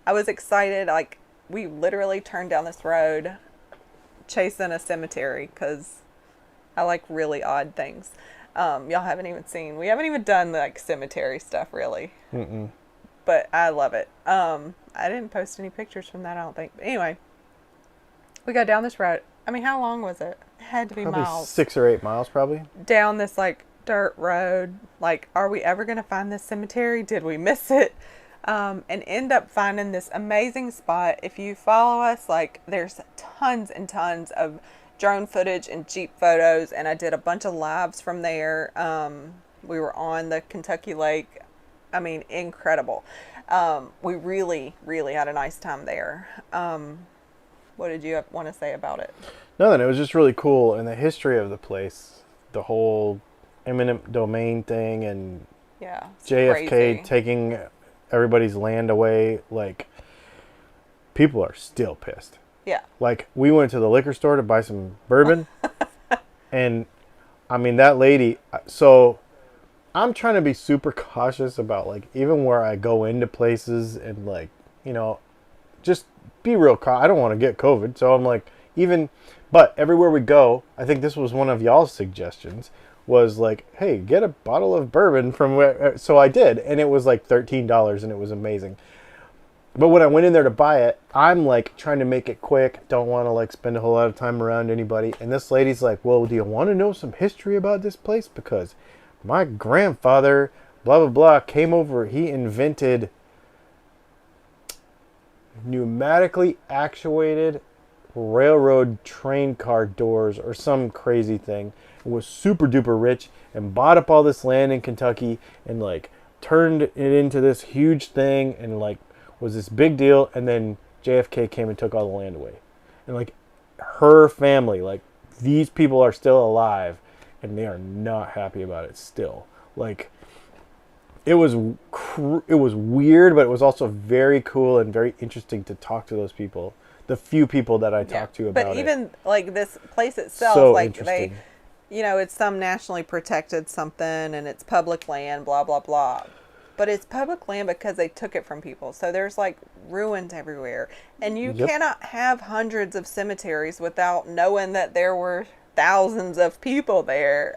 I was excited. Like, we literally turned down this road chasing a cemetery because I like really odd things. Y'all haven't even seen. We haven't even done like cemetery stuff really. Mm-mm. But I love it. I didn't post any pictures from that, I don't think. But anyway, we got down this road. I mean, how long was it? It had to be Probably miles. 6 or 8 miles, probably. Down this like dirt road. Like, are we ever going to find this cemetery? Did we miss it? And end up finding this amazing spot. If you follow us, like, there's tons and tons of drone footage and Jeep photos, and I did a bunch of lives from there. We were on the Kentucky Lake. I mean, incredible. We really, really had a nice time there. What did you want to say about it? Nothing. It was just really cool, and the history of the place, the whole eminent domain thing, and Yeah, JFK crazy. taking everybody's land away. Like, people are still pissed. Yeah. Like, we went to the liquor store to buy some bourbon, and I mean, that lady, so I'm trying to be super cautious about, like, even where I go into places and, like, you know, just be real I don't want to get COVID, so I'm like, but everywhere we go, I think this was one of y'all's suggestions, was like, hey, get a bottle of bourbon from where, so I did, and it was like $13, and it was amazing. But when I went in there to buy it, I'm like trying to make it quick, don't want to like spend a whole lot of time around anybody, and this lady's like, well, do you want to know some history about this place? Because my grandfather, blah, blah, blah, came over, he invented pneumatically actuated railroad train car doors or some crazy thing. It was super duper rich and bought up all this land in Kentucky and like turned it into this huge thing and like was this big deal. And then JFK came and took all the land away. And like her family, like these people are still alive and they are not happy about it still. Like, it was weird, but it was also very cool and very interesting to talk to those people. The few people that I talked to about it. But even like this place itself, So like interesting. they, you know, it's some nationally protected something and it's public land, blah, blah, blah. But it's public land because they took it from people. So there's like ruins everywhere. And you cannot have hundreds of cemeteries without knowing that there were thousands of people there.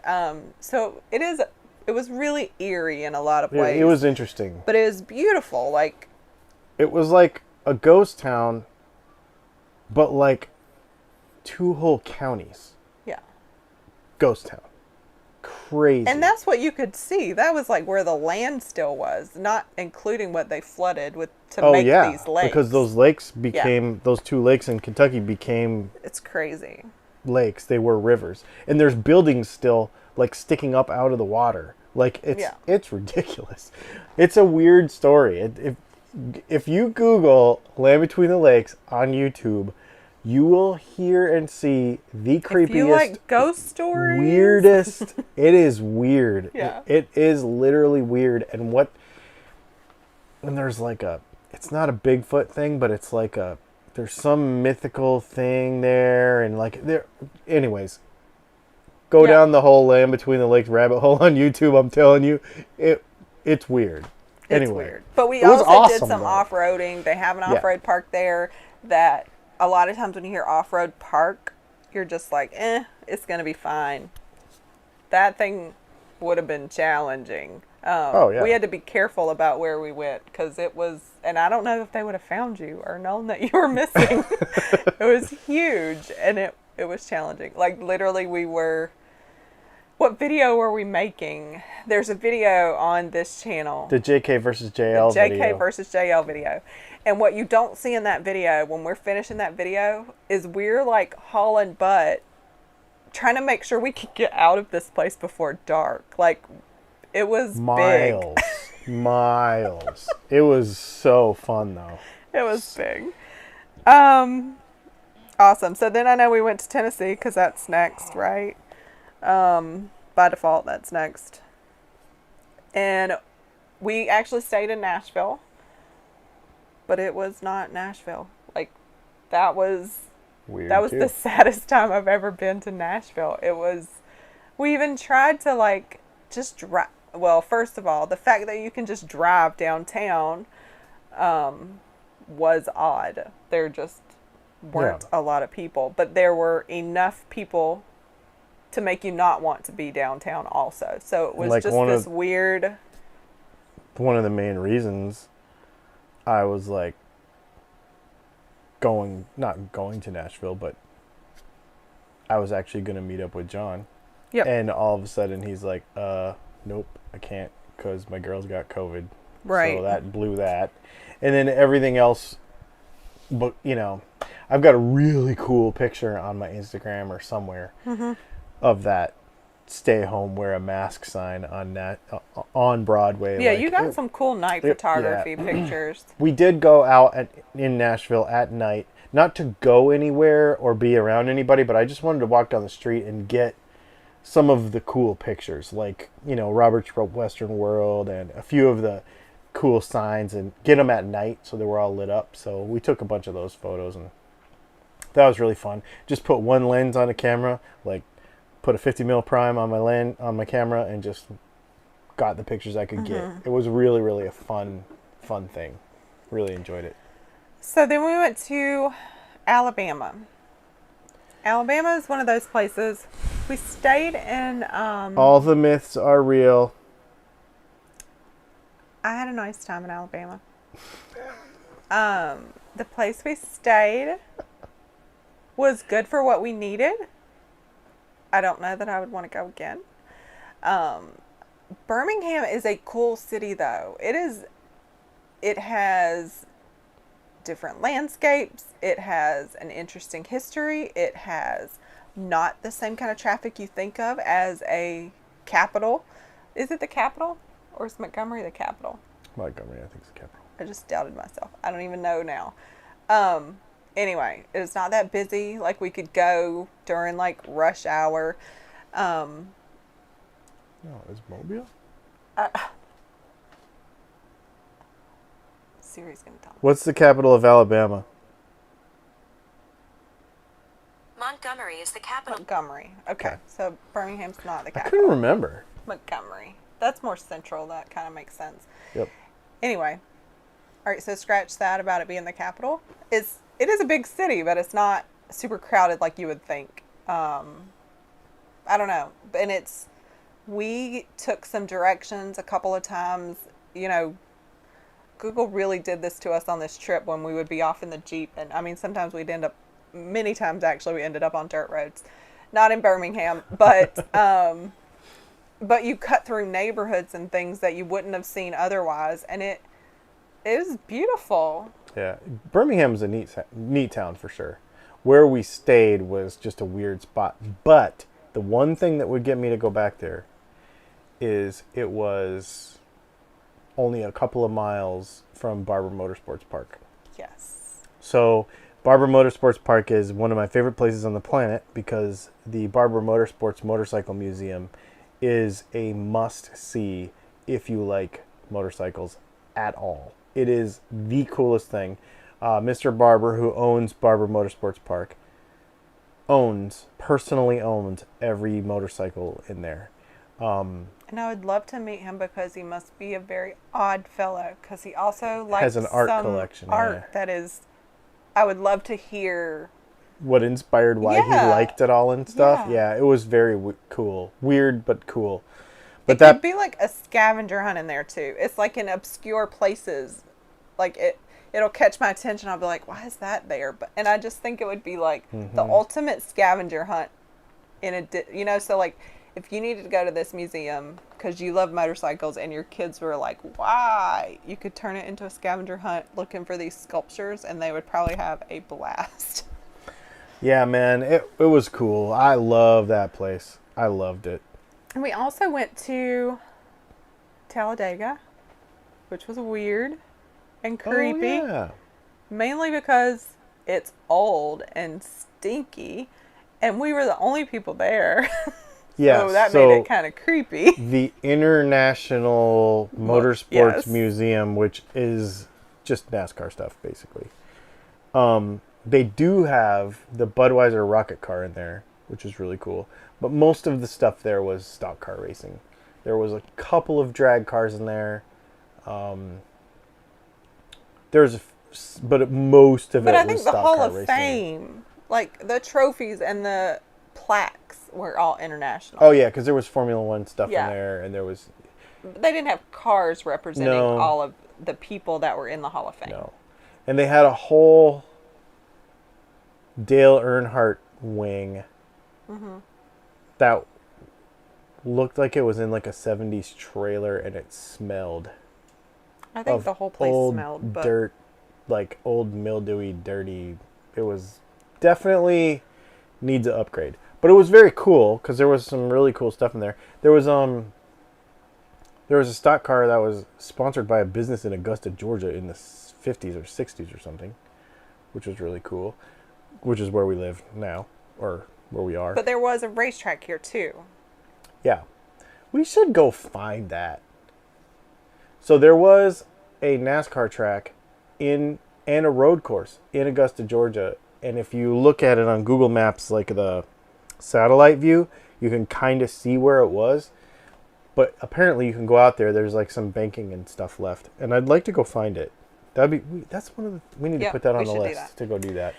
So it was really eerie in a lot of ways. It was interesting. But it was beautiful. Like, it was like a ghost town, but like 2 whole counties. yeah. Ghost town. Crazy. And that's what you could see. That was like where the land still was, not including what they flooded with to make these lakes. Because those lakes became, those 2 lakes in Kentucky became It's crazy. lakes. They were rivers. And there's buildings still like sticking up out of the water. Like, it's ridiculous. It's a weird story. If you Google Land Between the Lakes on YouTube, you will hear and see the creepiest, If you like ghost stories, weirdest. It is weird. Yeah. It is literally weird. And there's like it's not a Bigfoot thing, but it's like there's some mythical thing there, and like there. Anyways, go Yeah. down the whole Land Between the Lakes rabbit hole on YouTube. I'm telling you, it's weird. It's Anyway, weird. But we it was also did awesome, some though. off-roading. They have an Yeah. off-road park there that a lot of times when you hear off-road park, you're just like, it's going to be fine. That thing would have been challenging. Oh, yeah. We had to be careful about where we went because it was, and I don't know if they would have found you or known that you were missing. It was huge and it was challenging. Like literally what video were we making? There's a video on this channel. The JK versus JL JK video. versus JL video. And what you don't see in that video, when we're finishing that video, is we're like hauling butt, trying to make sure we could get out of this place before dark. Like, it was Miles. big. Miles. It was so fun, though. It was big. Awesome. So then I know we went to Tennessee because that's next, right? By default, that's next. And we actually stayed in Nashville, but it was not Nashville. Like, that was Weird. that was too. the saddest time I've ever been to Nashville. We even tried to like just drive. Well, first of all, the fact that you can just drive downtown was odd. There just weren't a lot of people, but there were enough people to make you not want to be downtown also. So it was Like just this weird. One of the main reasons I was like not going to Nashville, but I was actually going to meet up with John. Yep. And all of a sudden he's like, nope, I can't because my girl's got COVID. Right. So that blew that. And then everything else, but I've got a really cool picture on my Instagram or somewhere of that stay home, wear a mask sign on Broadway. Yeah, you got some cool night photography pictures. We did go out in Nashville at night, not to go anywhere or be around anybody, but I just wanted to walk down the street and get some of the cool pictures, like, Robert's Western World and a few of the cool signs, and get them at night so they were all lit up. So we took a bunch of those photos, and that was really fun. Just put one lens on a camera, like put a 50mm prime on my camera, and just got the pictures I could get. It was really, really a fun thing. Really enjoyed it. So then we went to Alabama. Alabama is one of those places. We stayed in. All the myths are real. I had a nice time in Alabama. The place we stayed was good for what we needed. I don't know that I would want to go again. Birmingham is a cool city, though. It has different landscapes. It has an interesting history. It has not the same kind of traffic you think of as a capital. Is it the capital? Or is Montgomery the capital? Montgomery, I think, is the capital. I just doubted myself. I don't even know now. Anyway, it's not that busy. Like, we could go during, like, rush hour. No, is Mobile? Siri's going to tell me. What's the capital of Alabama? Montgomery is the capital. Montgomery. Okay, so Birmingham's not the I capital. couldn't remember. Montgomery. That's more central. That kind of makes sense. Yep. Anyway. All right, so scratch that about it being the capital. It is a big city, but it's not super crowded like you would think. I don't know. And we took some directions a couple of times. Google really did this to us on this trip when we would be off in the Jeep. And I mean, sometimes many times actually, we ended up on dirt roads. Not in Birmingham, but but you cut through neighborhoods and things that you wouldn't have seen otherwise. And it was beautiful. Yeah, Birmingham's a neat town for sure. Where we stayed was just a weird spot. But the one thing that would get me to go back there is it was only a couple of miles from Barber Motorsports Park. Yes. So Barber Motorsports Park is one of my favorite places on the planet because the Barber Motorsports Motorcycle Museum is a must-see if you like motorcycles at all. It is the coolest thing. Mr. Barber, who owns Barber Motorsports Park, personally owns every motorcycle in there. And I would love to meet him because he must be a very odd fellow. Because he also likes Has an art some collection, art yeah. that is. I would love to hear. What inspired why he Yeah. liked it all and stuff. Yeah. Yeah, it was very cool. Weird, but cool. But It could be like a scavenger hunt in there too. It's like in obscure places. Like it'll catch my attention. I'll be like, why is that there? And I just think it would be like the ultimate scavenger hunt so like if you needed to go to this museum because you love motorcycles and your kids were like, why? You could turn it into a scavenger hunt looking for these sculptures and they would probably have a blast. Yeah, man, it was cool. I love that place. I loved it. And we also went to Talladega, which was weird and creepy. Oh, yeah. Mainly because it's old and stinky, and we were the only people there. Yeah, so that made it kind of creepy. The International Motorsports yes. Museum, which is just NASCAR stuff, basically. They do have the Budweiser rocket car in there, which is really cool. But most of the stuff there was stock car racing. There was a couple of drag cars in there. But most of But it I was think the stock Hall car of racing. Fame, like the trophies and the plaques, were all international. Oh yeah, because there was Formula One stuff Yeah. in there, and there was They didn't have cars representing all of the people that were in the Hall of Fame. no, and they had a whole Dale Earnhardt wing that looked like it was in like a 70s trailer, and it smelled. I think the whole place old smelled, but dirt, like old mildewy, dirty. It was definitely needs an upgrade, but it was very cool because there was some really cool stuff in there. There was a stock car that was sponsored by a business in Augusta, Georgia, in the 50s or 60s or something, which was really cool. Which is where we live now, or where we are. But there was a racetrack here too. Yeah, we should go find that. So there was a NASCAR track and a road course in Augusta, Georgia. And if you look at it on Google Maps, like the satellite view, you can kind of see where it was. But apparently you can go out there. There's like some banking and stuff left. And I'd like to go find it. That's one of the, we need to put that on the list to go do that.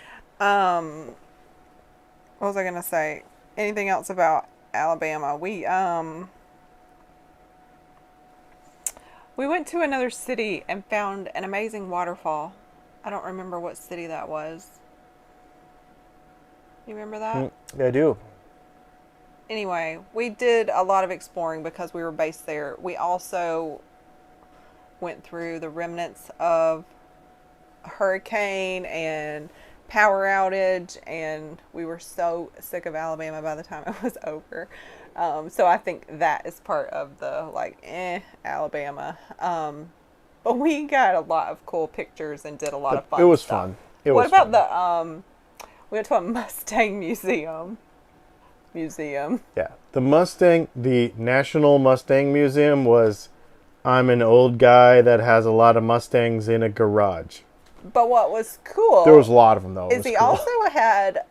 What was I going to say? Anything else about Alabama? We went to another city and found an amazing waterfall. I don't remember what city that was. You remember that? I do. Anyway, we did a lot of exploring because we were based there. We also went through the remnants of a hurricane and power outage, and we were so sick of Alabama by the time it was over. So I think that is part of the Alabama. But we got a lot of cool pictures and did a lot of fun. It was stuff. fun. What about the we went to a Mustang museum. Yeah, the National Mustang Museum was. I'm an old guy that has a lot of Mustangs in a garage. But what was cool... There was a lot of them, though. Is he also had,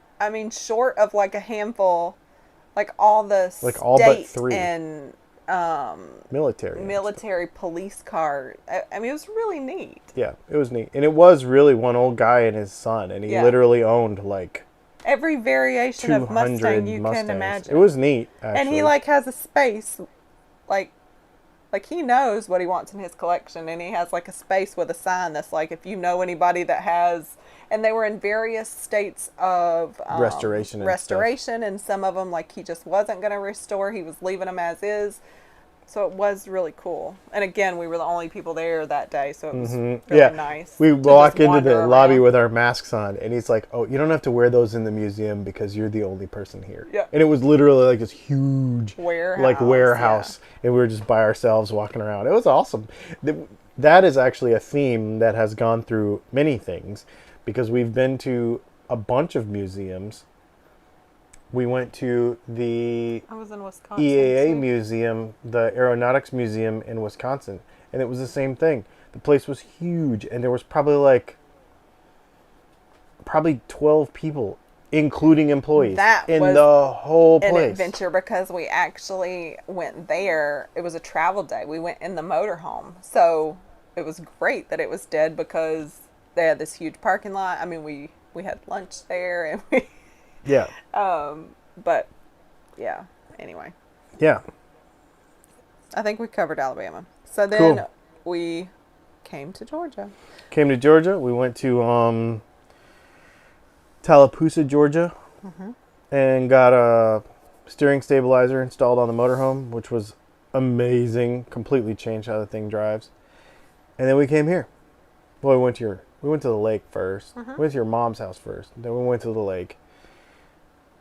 short of like a handful, like all the like all but state 3 and military police car. It was really neat. Yeah, it was neat. And it was really one old guy and his son. And he literally owned like... every variation of Mustang you Mustangs. can imagine. It was neat, actually. And he has a space, like he knows what he wants in his collection, and he has like a space with a sign that's like, if you know anybody that has, and they were in various states of restoration, and some of them like he just wasn't going to restore, he was leaving them as is. So it was really cool. And again, we were the only people there that day, so it was really nice. We walk into the lobby with our masks on, and he's like, oh, you don't have to wear those in the museum because you're the only person here. Yeah. And it was literally like this huge warehouse. Yeah. And we were just by ourselves walking around. It was awesome. That is actually a theme that has gone through many things, because we've been to a bunch of museums. We went to the I was in Wisconsin, EAA too. museum, the Aeronautics Museum in Wisconsin, and it was the same thing. The place was huge, and there was probably 12 people, including employees, That in was the whole an place. adventure because we actually went there. It was a travel day. We went in the motorhome. So it was great that it was dead because they had this huge parking lot. I mean, we had lunch there and Yeah. but yeah, anyway. Yeah. I think we covered Alabama. So then Cool. we came to Georgia. Came to Georgia. We went to Tallapoosa, Georgia, and got a steering stabilizer installed on the motorhome, which was amazing. Completely changed how the thing drives. And then we came here. Well, we went to the lake first. We went to your mom's house first. Then we went to the lake.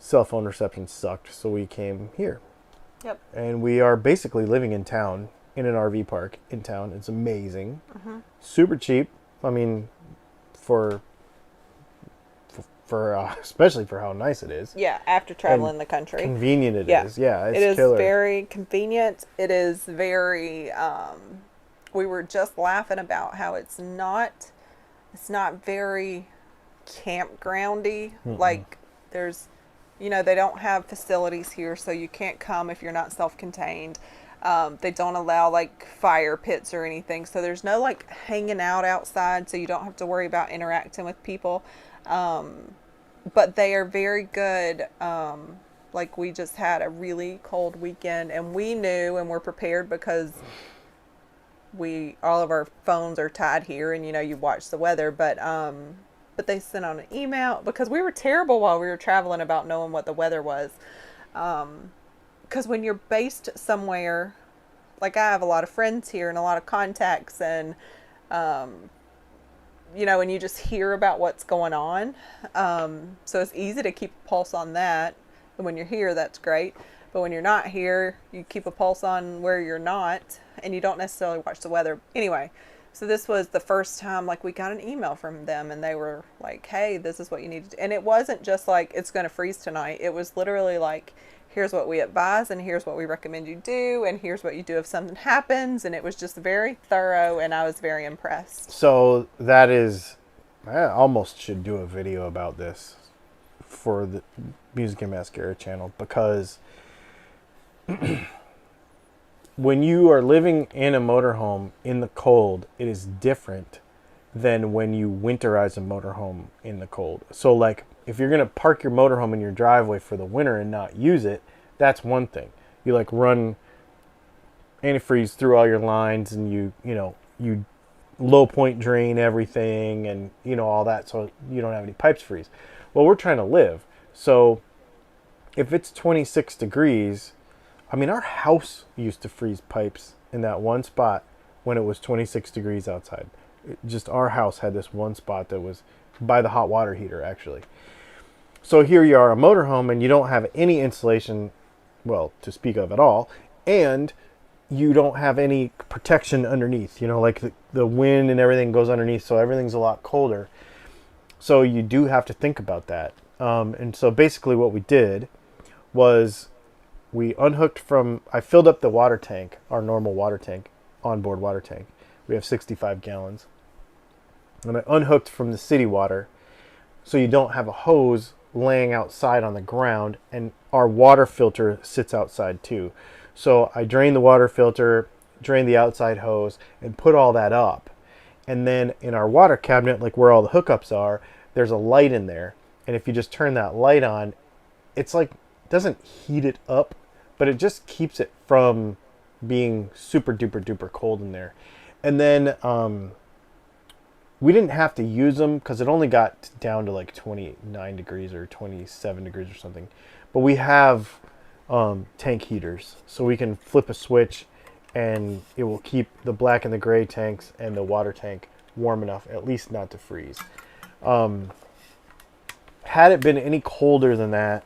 Cell phone reception sucked, so we came here. Yep. And we are basically living in town, in an RV park in town. It's amazing. Super cheap. I mean, for especially for how nice it is. Yeah, after traveling And the country. Convenient it Yeah. is. Yeah, it's It is killer. very convenient. It is very we were just laughing about how it's not very campgroundy. Like there's they don't have facilities here, so you can't come if you're not self-contained. They don't allow like fire pits or anything, so there's no like hanging out outside, so you don't have to worry about interacting with people. But they are very good. Like we just had a really cold weekend, and we knew and we're prepared because all of our phones are tied here, and you watch the weather. But they sent out an email because we were terrible while we were traveling about knowing what the weather was. Because when you're based somewhere, like I have a lot of friends here and a lot of contacts, and and you just hear about what's going on. So it's easy to keep a pulse on that. And when you're here, that's great. But when you're not here, you keep a pulse on where you're not, and you don't necessarily watch the weather. Anyway, so this was the first time, like, we got an email from them, and they were like, hey, this is what you need to do. And it wasn't just like, it's going to freeze tonight. It was literally like, here's what we advise, and here's what we recommend you do, and here's what you do if something happens. And it was just very thorough, and I was very impressed. So that is, I almost should do a video about this for the Music and Mascara channel, because when you are living in a motorhome in the cold, it is different than when you winterize a motorhome in the cold. So like, if you're going to park your motorhome in your driveway for the winter and not use it, that's one thing. You like run antifreeze through all your lines, and you low point drain everything, and all that, so you don't have any pipes freeze. Well, we're trying to live. So if it's 26 degrees, I mean, our house used to freeze pipes in that one spot when it was 26 degrees outside. Just our house had this one spot that was by the hot water heater, actually. So here you are, a motorhome, and you don't have any insulation, well, to speak of at all, and you don't have any protection underneath. Like the wind and everything goes underneath, so everything's a lot colder. So you do have to think about that. And so basically what we did was we unhooked I filled up the water tank, our normal water tank, onboard water tank. We have 65 gallons. And I unhooked from the city water, so you don't have a hose laying outside on the ground, and our water filter sits outside too. So I drained the water filter, drained the outside hose, and put all that up. And then in our water cabinet, like where all the hookups are, there's a light in there. And if you just turn that light on, it's like, it doesn't heat it up, but it just keeps it from being super duper duper cold in there. And then we didn't have to use them because it only got down to like 29 degrees or 27 degrees or something. But we have tank heaters, so we can flip a switch and it will keep the black and the gray tanks and the water tank warm enough, at least not to freeze. Had it been any colder than that,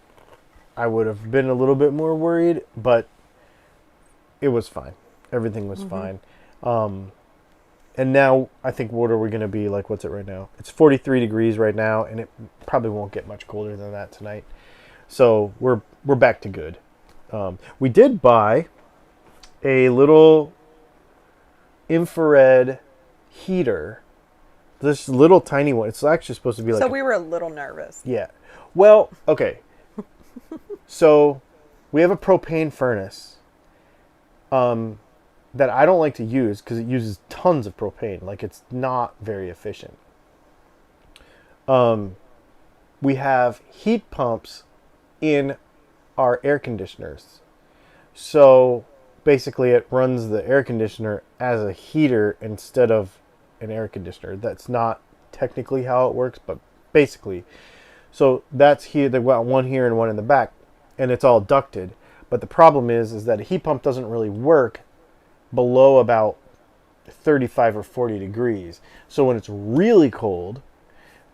I would have been a little bit more worried, but it was fine. Everything was fine. And now I think, what are we going to be like? What's it right now? It's 43 degrees right now, and it probably won't get much colder than that tonight. So we're back to good. We did buy a little infrared heater. This little tiny one. It's actually supposed to be like. So we were a little nervous. Yeah. Well, okay. So we have a propane furnace that I don't like to use because it uses tons of propane. Like, it's not very efficient. We have heat pumps in our air conditioners. So basically it runs the air conditioner as a heater instead of an air conditioner. That's not technically how it works, but basically. So that's here. They've got one here and one in the back, and it's all ducted. But the problem is that a heat pump doesn't really work below about 35 or 40 degrees. So when it's really cold,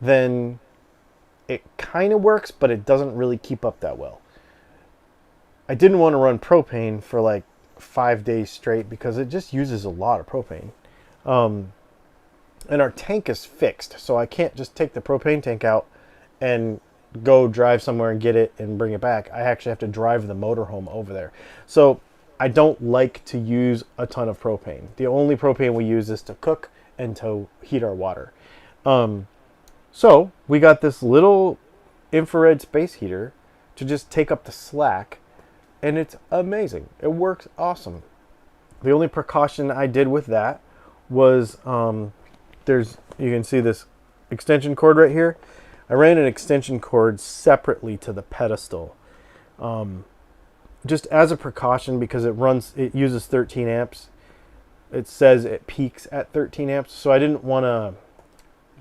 then it kind of works, but it doesn't really keep up that well. I didn't want to run propane for like 5 days straight because it just uses a lot of propane. And our tank is fixed, so I can't just take the propane tank out and go drive somewhere and get it and bring it back. I actually have to drive the motorhome over there. So I don't like to use a ton of propane. The only propane we use is to cook and to heat our water. So we got this little infrared space heater to just take up the slack, and it's amazing. It works awesome. The only precaution I did with that was you can see this extension cord right here. I ran an extension cord separately to the pedestal, just as a precaution because it uses 13 amps. It says it peaks at 13 amps, so I didn't want to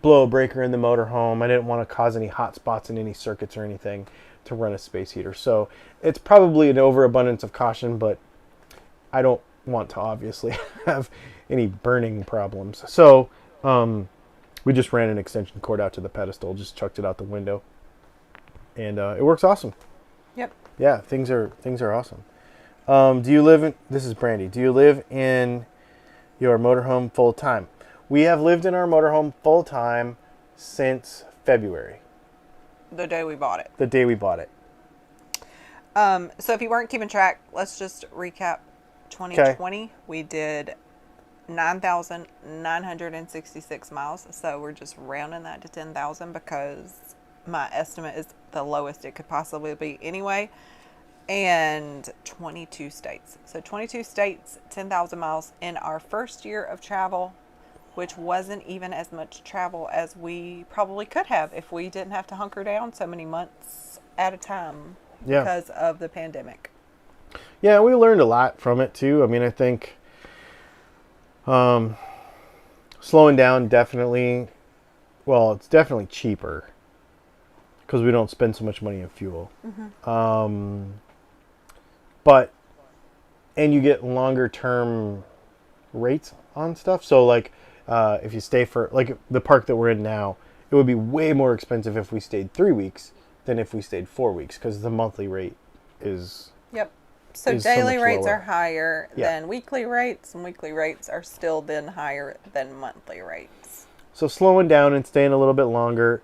blow a breaker in the motorhome. I didn't want to cause any hot spots in any circuits or anything to run a space heater. So it's probably an overabundance of caution, but I don't want to obviously have any burning problems. So we just ran an extension cord out to the pedestal, just chucked it out the window, and it works awesome. Yep. Yeah, things are awesome. Do you live in? This is Brandy. Do you live in your motorhome full time? We have lived in our motorhome full time since February. The day we bought it. The day we bought it. So if you weren't keeping track, let's just recap 2020. We did 9,966 miles. So we're just rounding that to 10,000 because my estimate is the lowest it could possibly be anyway. And 22 states. So 22 states, 10,000 miles in our first year of travel, which wasn't even as much travel as we probably could have if we didn't have to hunker down so many months at a time because of the pandemic. Yeah, we learned a lot from it too. I mean, I think slowing down definitely, well, it's definitely cheaper because we don't spend so much money on fuel. Mm-hmm. And you get longer term rates on stuff. So like, if you stay for, like the park that we're in now, it would be way more expensive if we stayed 3 weeks than if we stayed 4 weeks because the monthly rate is. Yep. So is daily so rates lower. are higher Yeah. than weekly rates, and weekly rates are still then higher than monthly rates. So slowing down and staying a little bit longer,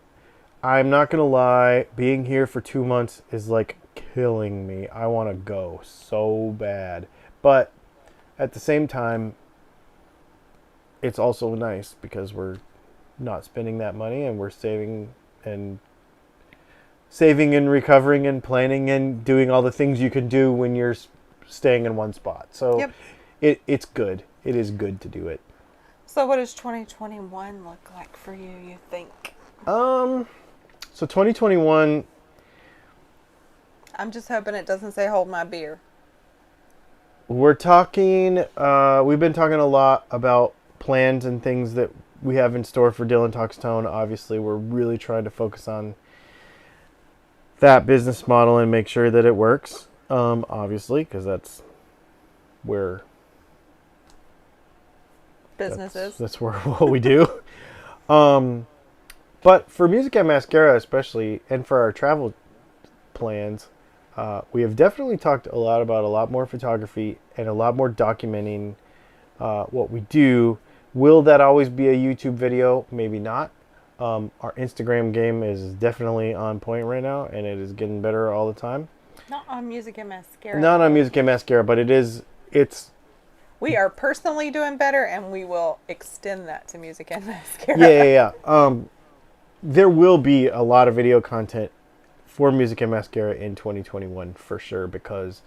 I'm not going to lie, being here for 2 months is like killing me. I want to go so bad. But at the same time, it's also nice because we're not spending that money and we're saving and recovering and planning and doing all the things you can do when you're staying in one spot. So it's good. It is good to do it. So what does 2021 look like for you think? So 2021, I'm just hoping it doesn't say hold my beer. we're talking, we've been talking a lot about plans and things that we have in store for Dylan Talks Tone. Obviously, we're really trying to focus on that business model and make sure that it works. Obviously, because that's where Businesses. That's where what we do. But for Music and Mascara especially, and for our travel plans, we have definitely talked a lot about a lot more photography and a lot more documenting what we do. Will that always be a YouTube video? Maybe not. Our Instagram game is definitely on point right now, and it is getting better all the time. Not on Music and Mascara. Not on Music and Mascara, but it's We are personally doing better, and we will extend that to music and mascara. Yeah. There will be a lot of video content for music and mascara in 2021 for sure, because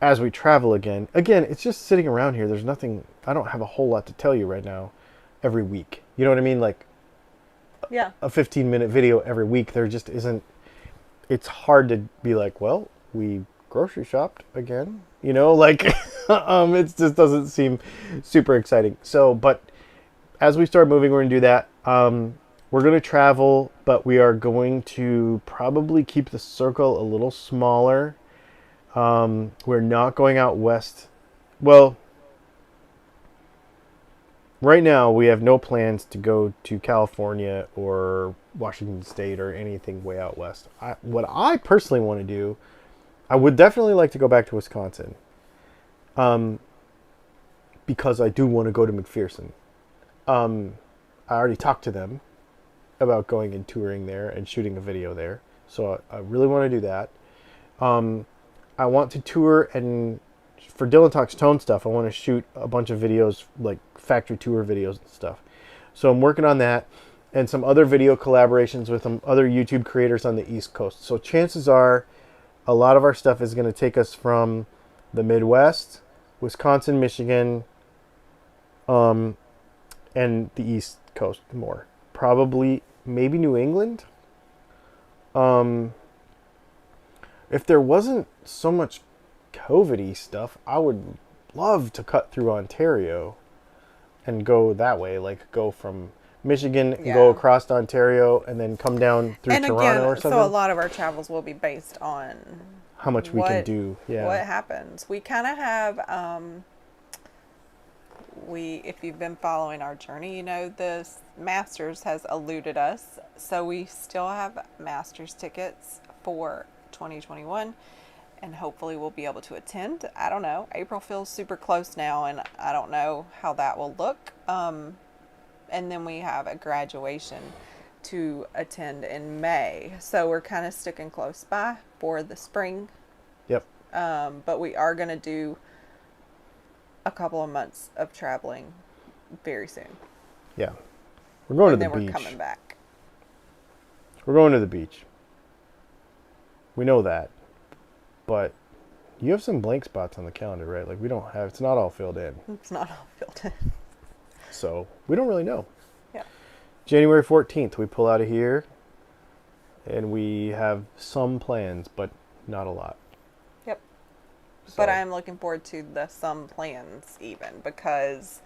as we travel again, it's just sitting around here. There's nothing. I don't have a whole lot to tell you right now. Every week, you know what I mean? Like, Yeah. a 15-minute video every week. There just isn't. It's hard to be like, well, we grocery shopped again. You know, like, it just doesn't seem super exciting. So, but as we start moving, we're gonna do that. We're gonna travel, but we are going to probably keep the circle a little smaller. We're not going out west. Well, right now we have no plans to go to California or Washington State or anything way out west. What I personally want to do, I would definitely like to go back to Wisconsin. Because I do want to go to McPherson. I already talked to them about going and touring there and shooting a video there. So I really want to do that. I want to tour, and for Dylan Talks Tone stuff, I want to shoot a bunch of videos, like factory tour videos and stuff. So I'm working on that, and some other video collaborations with some other YouTube creators on the East Coast. So chances are a lot of our stuff is going to take us from the Midwest, Wisconsin, Michigan, and the East Coast more. Probably, maybe New England. If there wasn't so much COVID-y stuff, I would love to cut through Ontario and go that way. Like, go from Michigan, and go across to Ontario, and then come down through Toronto or something. So a lot of our travels will be based on how much we can do. Yeah. What happens. We kind of have, if you've been following our journey, you know, the Masters has eluded us. So we still have Masters tickets for 2021, and hopefully we'll be able to attend. I don't know. April feels super close now, and I don't know how that will look. And then we have a graduation to attend in May. So we're kind of sticking close by for the spring. Yep. But we are going to do a couple of months of traveling very soon. Yeah. We're going and to the then beach. We're coming back. We're going to the beach. We know that. But you have some blank spots on the calendar, right? Like, we don't have, it's not all filled in. It's not all filled in. So we don't really know. Yeah. January 14th, we pull out of here, and we have some plans, but not a lot. Yep. So, but I'm looking forward to the some plans even, because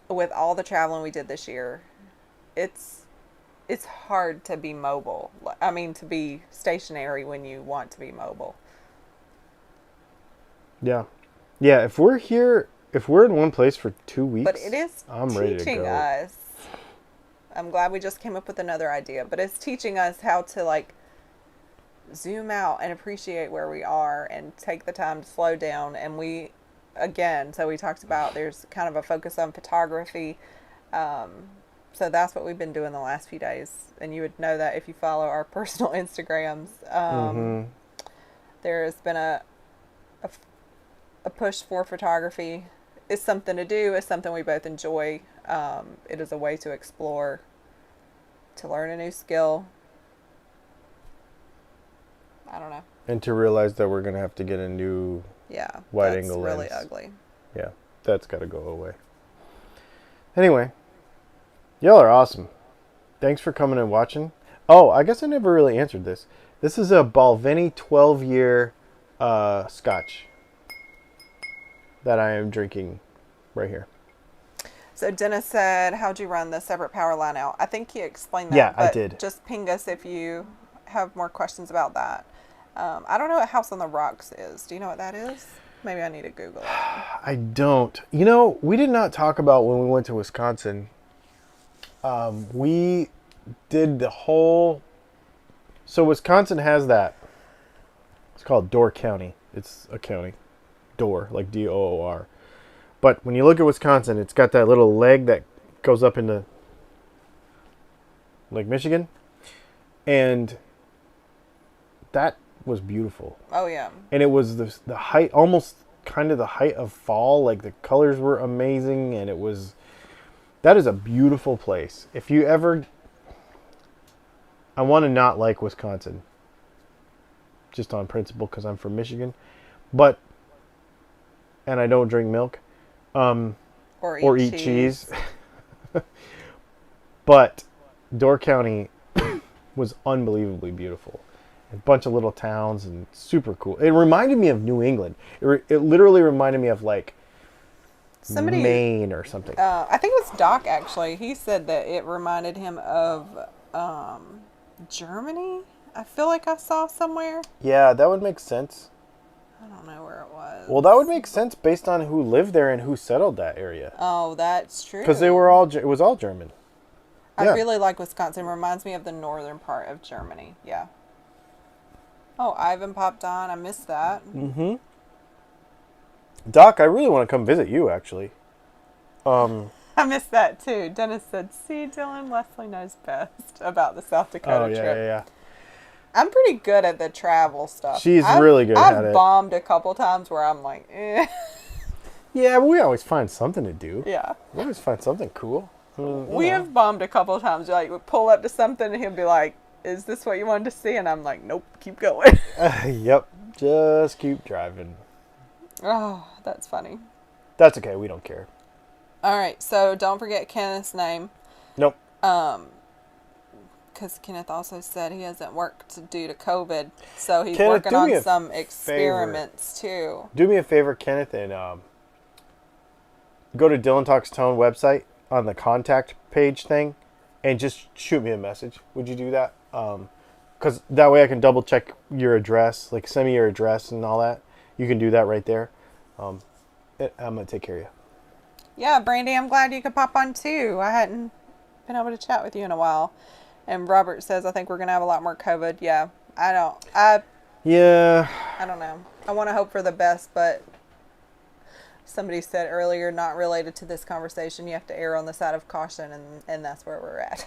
with all the traveling we did this year, it's hard to be mobile. I mean, to be stationary when you want to be mobile. Yeah. Yeah, if we're here, if we're in one place for 2 weeks, but it is I'm ready to teaching go. us. I'm glad we just came up with another idea, but it's teaching us how to, like, zoom out and appreciate where we are and take the time to slow down. And we, again, so we talked about there's kind of a focus on photography. So that's what we've been doing the last few days. And you would know that if you follow our personal Instagrams. There has been a push for photography. It's something to do. It's something we both enjoy. It is a way to explore, to learn a new skill. I don't know. And to realize that we're going to have to get a new wide angle lens. That's really ugly. Yeah, that's got to go away. Anyway, y'all are awesome. Thanks for coming and watching. Oh, I guess I never really answered this. This is a Balvenie 12-year Scotch that I am drinking right here. So Dennis said, how'd you run the separate power line out? I think he explained that. Yeah, but I did. Just ping us if you have more questions about that. I don't know what House on the Rocks is. Do you know what that is? Maybe I need to Google it. I don't. You know, we did not talk about when we went to Wisconsin. We did the whole... So Wisconsin has that. It's called Door County. It's a county. Door, like D-O-O-R. But when you look at Wisconsin, it's got that little leg that goes up into Lake Michigan. And that was beautiful. Oh, yeah. And it was the height, almost kind of the height of fall. Like the colors were amazing, and that is a beautiful place. If you ever, I want to not like Wisconsin, just on principle because I'm from Michigan, and I don't drink milk, or eat cheese. But Door County was unbelievably beautiful. A bunch of little towns and super cool. It reminded me of New England. It literally reminded me of like Maine or something. I think it was Doc actually. He said that it reminded him of Germany. I feel like I saw somewhere. Yeah, that would make sense. I don't know where it was. Well, that would make sense based on who lived there and who settled that area. Oh, that's true. Because it was all German. I Yeah. really like Wisconsin. Reminds me of the northern part of Germany. Yeah. Oh, Ivan popped on. I missed that. Mm-hmm. Doc, I really want to come visit you, actually. I missed that too. Dennis said, "See, Dylan, Leslie knows best about the South Dakota trip." Yeah. I'm pretty good at the travel stuff. She's really good at it. I've bombed a couple times where I'm like, eh. Yeah, but we always find something to do. Yeah. We always find something cool. We have bombed a couple times. Like, we pull up to something and he'll be like, "Is this what you wanted to see?" And I'm like, "Nope, keep going." Yep. Just keep driving. Oh, that's funny. That's okay. We don't care. All right, so don't forget Kenneth's name. Nope. Because Kenneth also said he hasn't worked due to COVID, so he's Kenneth, working do me on a some experiments too. Do me a favor, Kenneth, and go to Dylan Talks Tone website on the contact page thing and just shoot me a message. Would you do that? Because that way I can double check your address, like send me your address and all that. You can do that right there. I'm going to take care of you. Yeah, Brandy, I'm glad you could pop on too. I hadn't been able to chat with you in a while. And Robert says, I think we're going to have a lot more COVID. Yeah, I don't know. I want to hope for the best, but somebody said earlier, not related to this conversation, you have to err on the side of caution, and that's where we're at.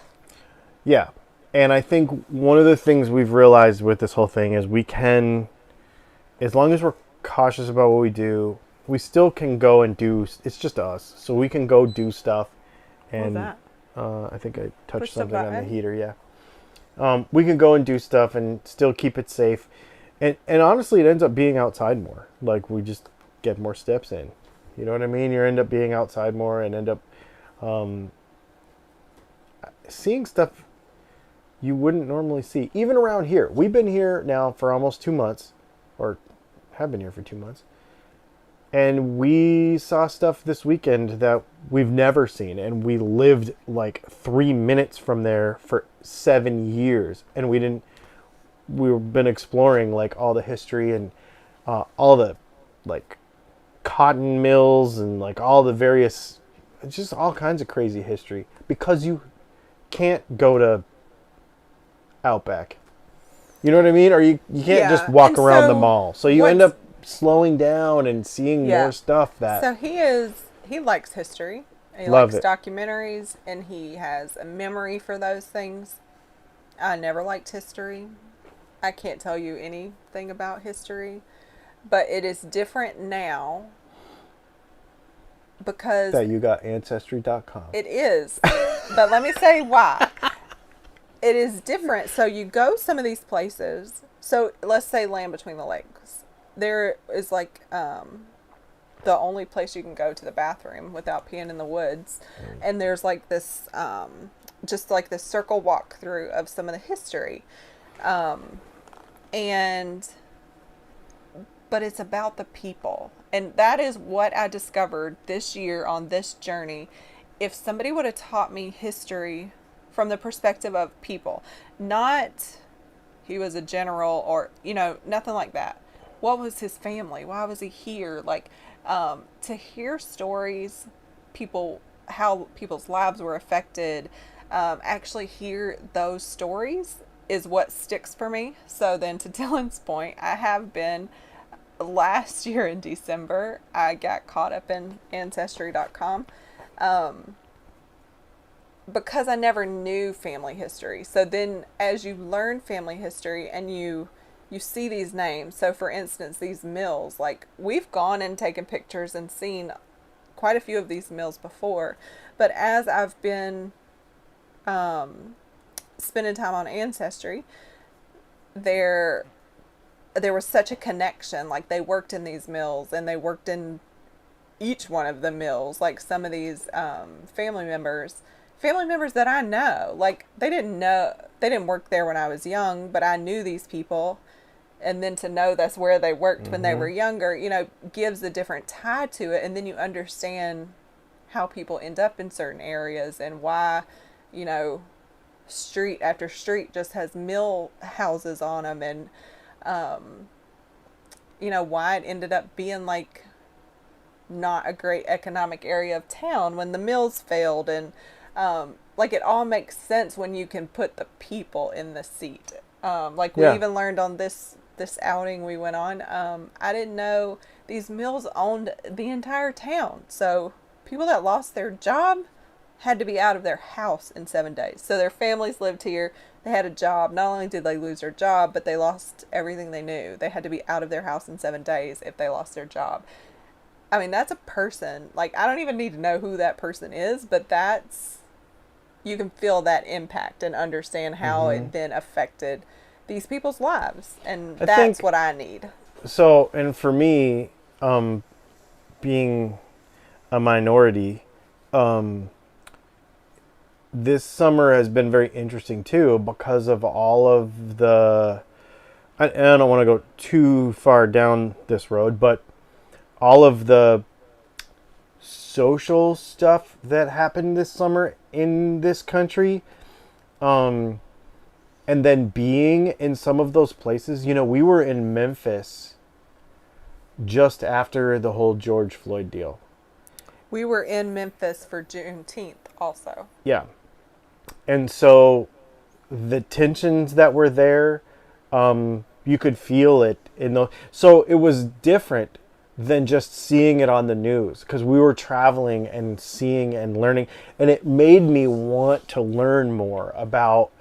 Yeah. And I think one of the things we've realized with this whole thing is we can, as long as we're cautious about what we do, we still can go and do, it's just us. So we can go do stuff. And What was that? I think I touched Push the something on the button? heater, yeah. We can go and do stuff and still keep it safe. And honestly, it ends up being outside more. Like, we just get more steps in. You know what I mean? You end up being outside more and end up seeing stuff you wouldn't normally see. Even around here. We've been here now for almost 2 months. Or have been here for 2 months. And we saw stuff this weekend that we've never seen. And we lived like 3 minutes from there for 7 years. And we've been exploring like all the history and all the like cotton mills and like all the various, just all kinds of crazy history. Because you can't go to Outback. You know what I mean? Or you can't just walk around the mall. So you end up slowing down and seeing more stuff that. So he likes history. He Love likes it. documentaries, and he has a memory for those things. I never liked history. I can't tell you anything about history, but it is different now because That you got Ancestry.com. it is. But let me say why. It is different. So you go some of these places. So let's say Land Between the Lakes. There is like the only place you can go to the bathroom without peeing in the woods. And there's like this, just like this circle walk through of some of the history. But it's about the people. And that is what I discovered this year on this journey. If somebody would have taught me history from the perspective of people, not he was a general or, nothing like that. What was his family? Why was he here? Like, to hear stories, how people's lives were affected, actually hear those stories is what sticks for me. So then to Dylan's point, I have been, last year in December, I got caught up in Ancestry.com because I never knew family history. So then as you learn family history and you you see these names. So for instance, these mills, like we've gone and taken pictures and seen quite a few of these mills before, but as I've been spending time on Ancestry, there was such a connection. Like they worked in these mills and they worked in each one of the mills. Like some of these family members that I know, like they didn't work there when I was young, but I knew these people, and then to know that's where they worked when they were younger, gives a different tie to it. And then you understand how people end up in certain areas and why, street after street just has mill houses on them, and why it ended up being like not a great economic area of town when the mills failed. And like it all makes sense when you can put the people in the seat. Like we even learned on this outing we went on, I didn't know these mills owned the entire town. So people that lost their job had to be out of their house in 7 days. So their families lived here. They had a job. Not only did they lose their job, but they lost everything they knew. They had to be out of their house in 7 days if they lost their job. I mean, that's a person. Like, I don't even need to know who that person is, but you can feel that impact and understand how it then affected these people's lives. And that's what I need. So, and for me, being a minority, this summer has been very interesting too because of all of the, I don't want to go too far down this road, but all of the social stuff that happened this summer in this country, and then being in some of those places. We were in Memphis just after the whole George Floyd deal. We were in Memphis for Juneteenth also. Yeah. And so the tensions that were there, you could feel it so it was different than just seeing it on the news, because we were traveling and seeing and learning, and it made me want to learn more about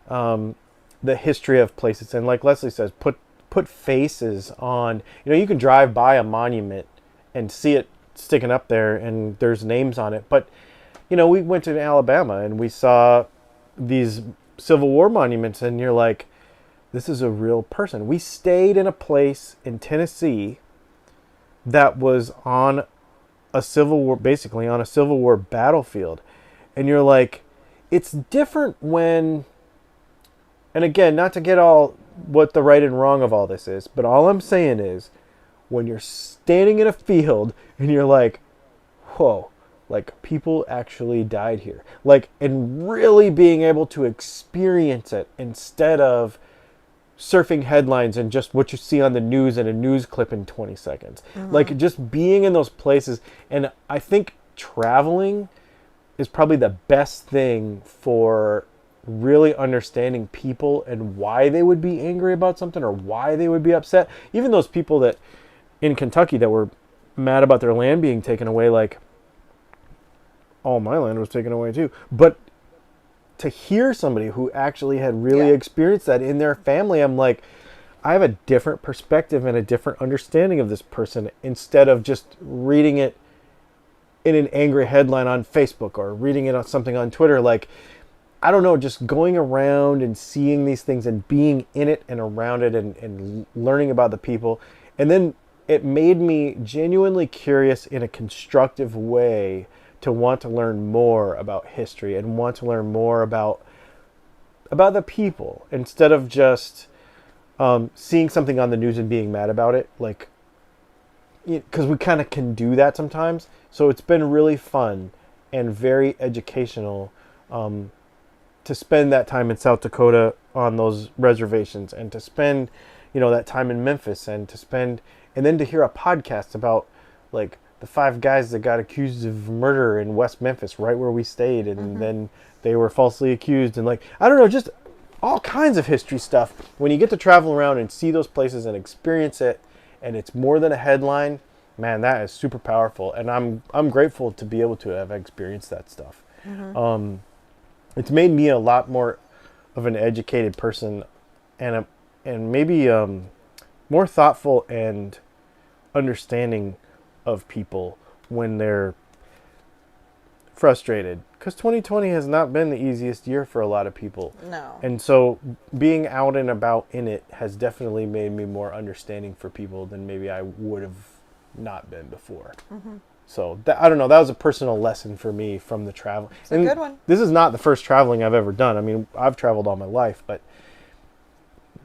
the history of places. And like Leslie says, put faces on. You can drive by a monument and see it sticking up there and there's names on it, but we went to Alabama and we saw these Civil War monuments, and you're like, this is a real person. We stayed in a place in Tennessee that was on a Civil War, basically on a Civil War battlefield. And you're like, it's different when, and again, not to get all what the right and wrong of all this is, but all I'm saying is when you're standing in a field and you're like, whoa, like people actually died here. Like, and really being able to experience it instead of surfing headlines and just what you see on the news in a news clip in 20 seconds. Like just being in those places. And I think traveling is probably the best thing for really understanding people and why they would be angry about something or why they would be upset. Even those people that in Kentucky that were mad about their land being taken away, like, all my land was taken away too. But to hear somebody who actually had really experienced that in their family, I'm like, I have a different perspective and a different understanding of this person instead of just reading it in an angry headline on Facebook or reading it on something on Twitter. Like, I don't know, just going around and seeing these things and being in it and around it and learning about the people. And then it made me genuinely curious in a constructive way to want to learn more about history and want to learn more about the people instead of just seeing something on the news and being mad about it. Like, because we kind of can do that sometimes. So it's been really fun and very educational to spend that time in South Dakota on those reservations and to spend, that time in Memphis and then to hear a podcast about like the 5 guys that got accused of murder in West Memphis, right where we stayed. And then they were falsely accused. And like, I don't know, just all kinds of history stuff. When you get to travel around and see those places and experience it, and it's more than a headline, man, that is super powerful. And I'm grateful to be able to have experienced that stuff. It's made me a lot more of an educated person and maybe more thoughtful and understanding of people when they're frustrated, because 2020 has not been the easiest year for a lot of people. No. And so being out and about in it has definitely made me more understanding for people than maybe I would have not been before. So I don't know, that was a personal lesson for me from the travel. It's a good one. This is not the first traveling I've ever done. I mean, I've traveled all my life, but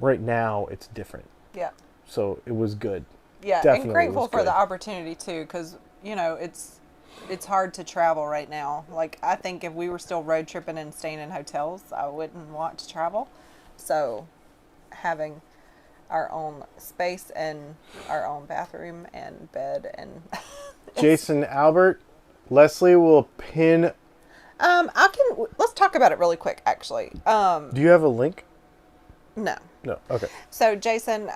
right now it's different. Yeah. So it was good. Yeah, Definitely and grateful was for good. the opportunity too, because it's hard to travel right now. Like, I think if we were still road tripping and staying in hotels, I wouldn't want to travel. So having our own space and our own bathroom and bed and Jason, Albert, Leslie will pin. let's talk about it really quick actually. Do you have a link? No. No. Okay. So Jason,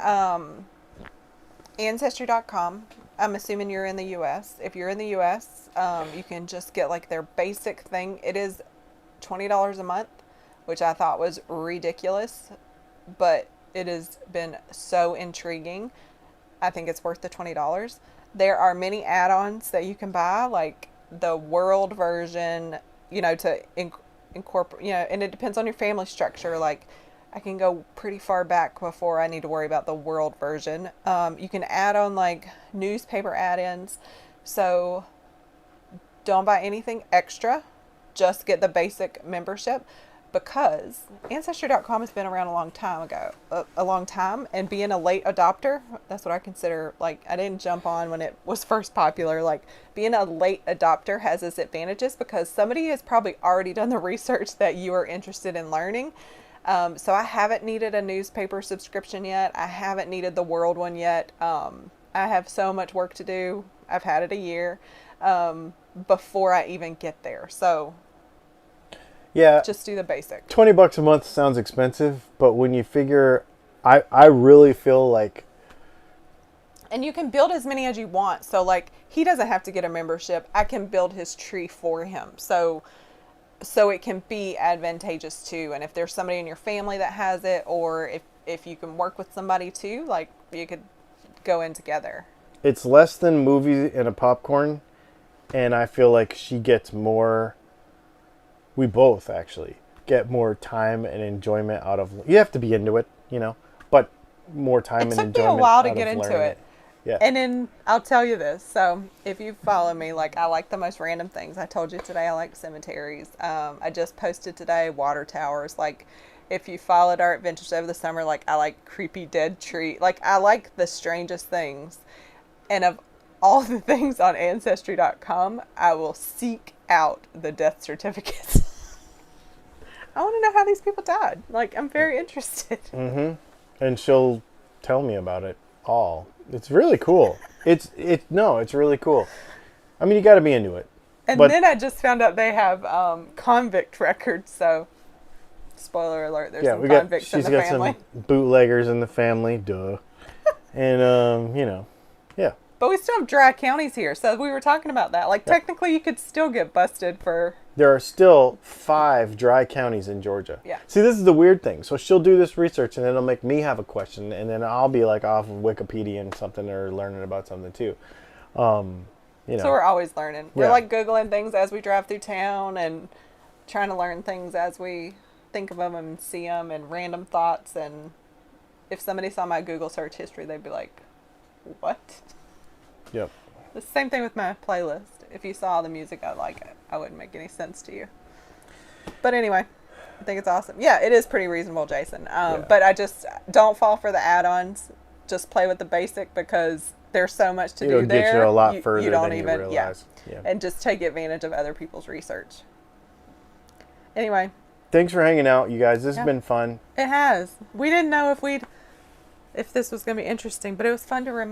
Ancestry.com. I'm assuming you're in the U.S. If you're in the U.S., you can just get like their basic thing. It is $20 a month, which I thought was ridiculous, but it has been so intriguing. I think it's worth the $20. There are many add-ons that you can buy, like the world version, to incorporate, and it depends on your family structure. Like, I can go pretty far back before I need to worry about the world version. You can add on like newspaper add-ins. So don't buy anything extra. Just get the basic membership, because Ancestry.com has been around a long time, and being a late adopter, that's what I consider. Like, I didn't jump on when it was first popular. Like, being a late adopter has its advantages because somebody has probably already done the research that you are interested in learning. So I haven't needed a newspaper subscription yet. I haven't needed the world one yet. I have so much work to do. I've had it a year before I even get there. So Yeah. just do the basic. $20 a month sounds expensive, but when you figure, I really feel like. And you can build as many as you want. So like, he doesn't have to get a membership. I can build his tree for him. So it can be advantageous too. And if there's somebody in your family that has it, or if you can work with somebody too, like, you could go in together. It's less than movie and a popcorn, and I feel like she gets more. We both actually get more time and enjoyment out of. You have to be into it, but more time and enjoyment. It took me a while to out get of into learning it. Yeah. And then I'll tell you this. So if you follow me, like, I like the most random things. I told you today I like cemeteries. I just posted today water towers. Like, if you followed our adventures over the summer, like, I like creepy dead tree. Like, I like the strangest things. And of all the things on Ancestry.com, I will seek out the death certificates. I want to know how these people died. Like, I'm very interested. Mm-hmm. And she'll tell me about it all. It's really cool. It's really cool. I mean, you got to be into it. And then I just found out they have convict records. So, spoiler alert: there's some convicts in the family. She's got some bootleggers in the family. Duh. And yeah. But we still have dry counties here, so we were talking about that. Like, technically, you could still get busted for. There are still 5 dry counties in Georgia. Yeah. See, this is the weird thing. So she'll do this research, and then it'll make me have a question, and then I'll be like off of Wikipedia and something, or learning about something too. So we're always learning. We're Yeah. like Googling things as we drive through town and trying to learn things as we think of them and see them, and random thoughts. And if somebody saw my Google search history, they'd be like, "What?" Yep. The same thing with my playlist. If you saw the music I like, I wouldn't make any sense to you. But anyway, I think it's awesome. Yeah, it is pretty reasonable, Jason. But I just don't fall for the add-ons. Just play with the basic, because there's so much to do there. It'll get you a lot further you don't than even, you realize. Yeah. And just take advantage of other people's research. Anyway. Thanks for hanging out, you guys. This has been fun. It has. We didn't know if this was going to be interesting, but it was fun to remember.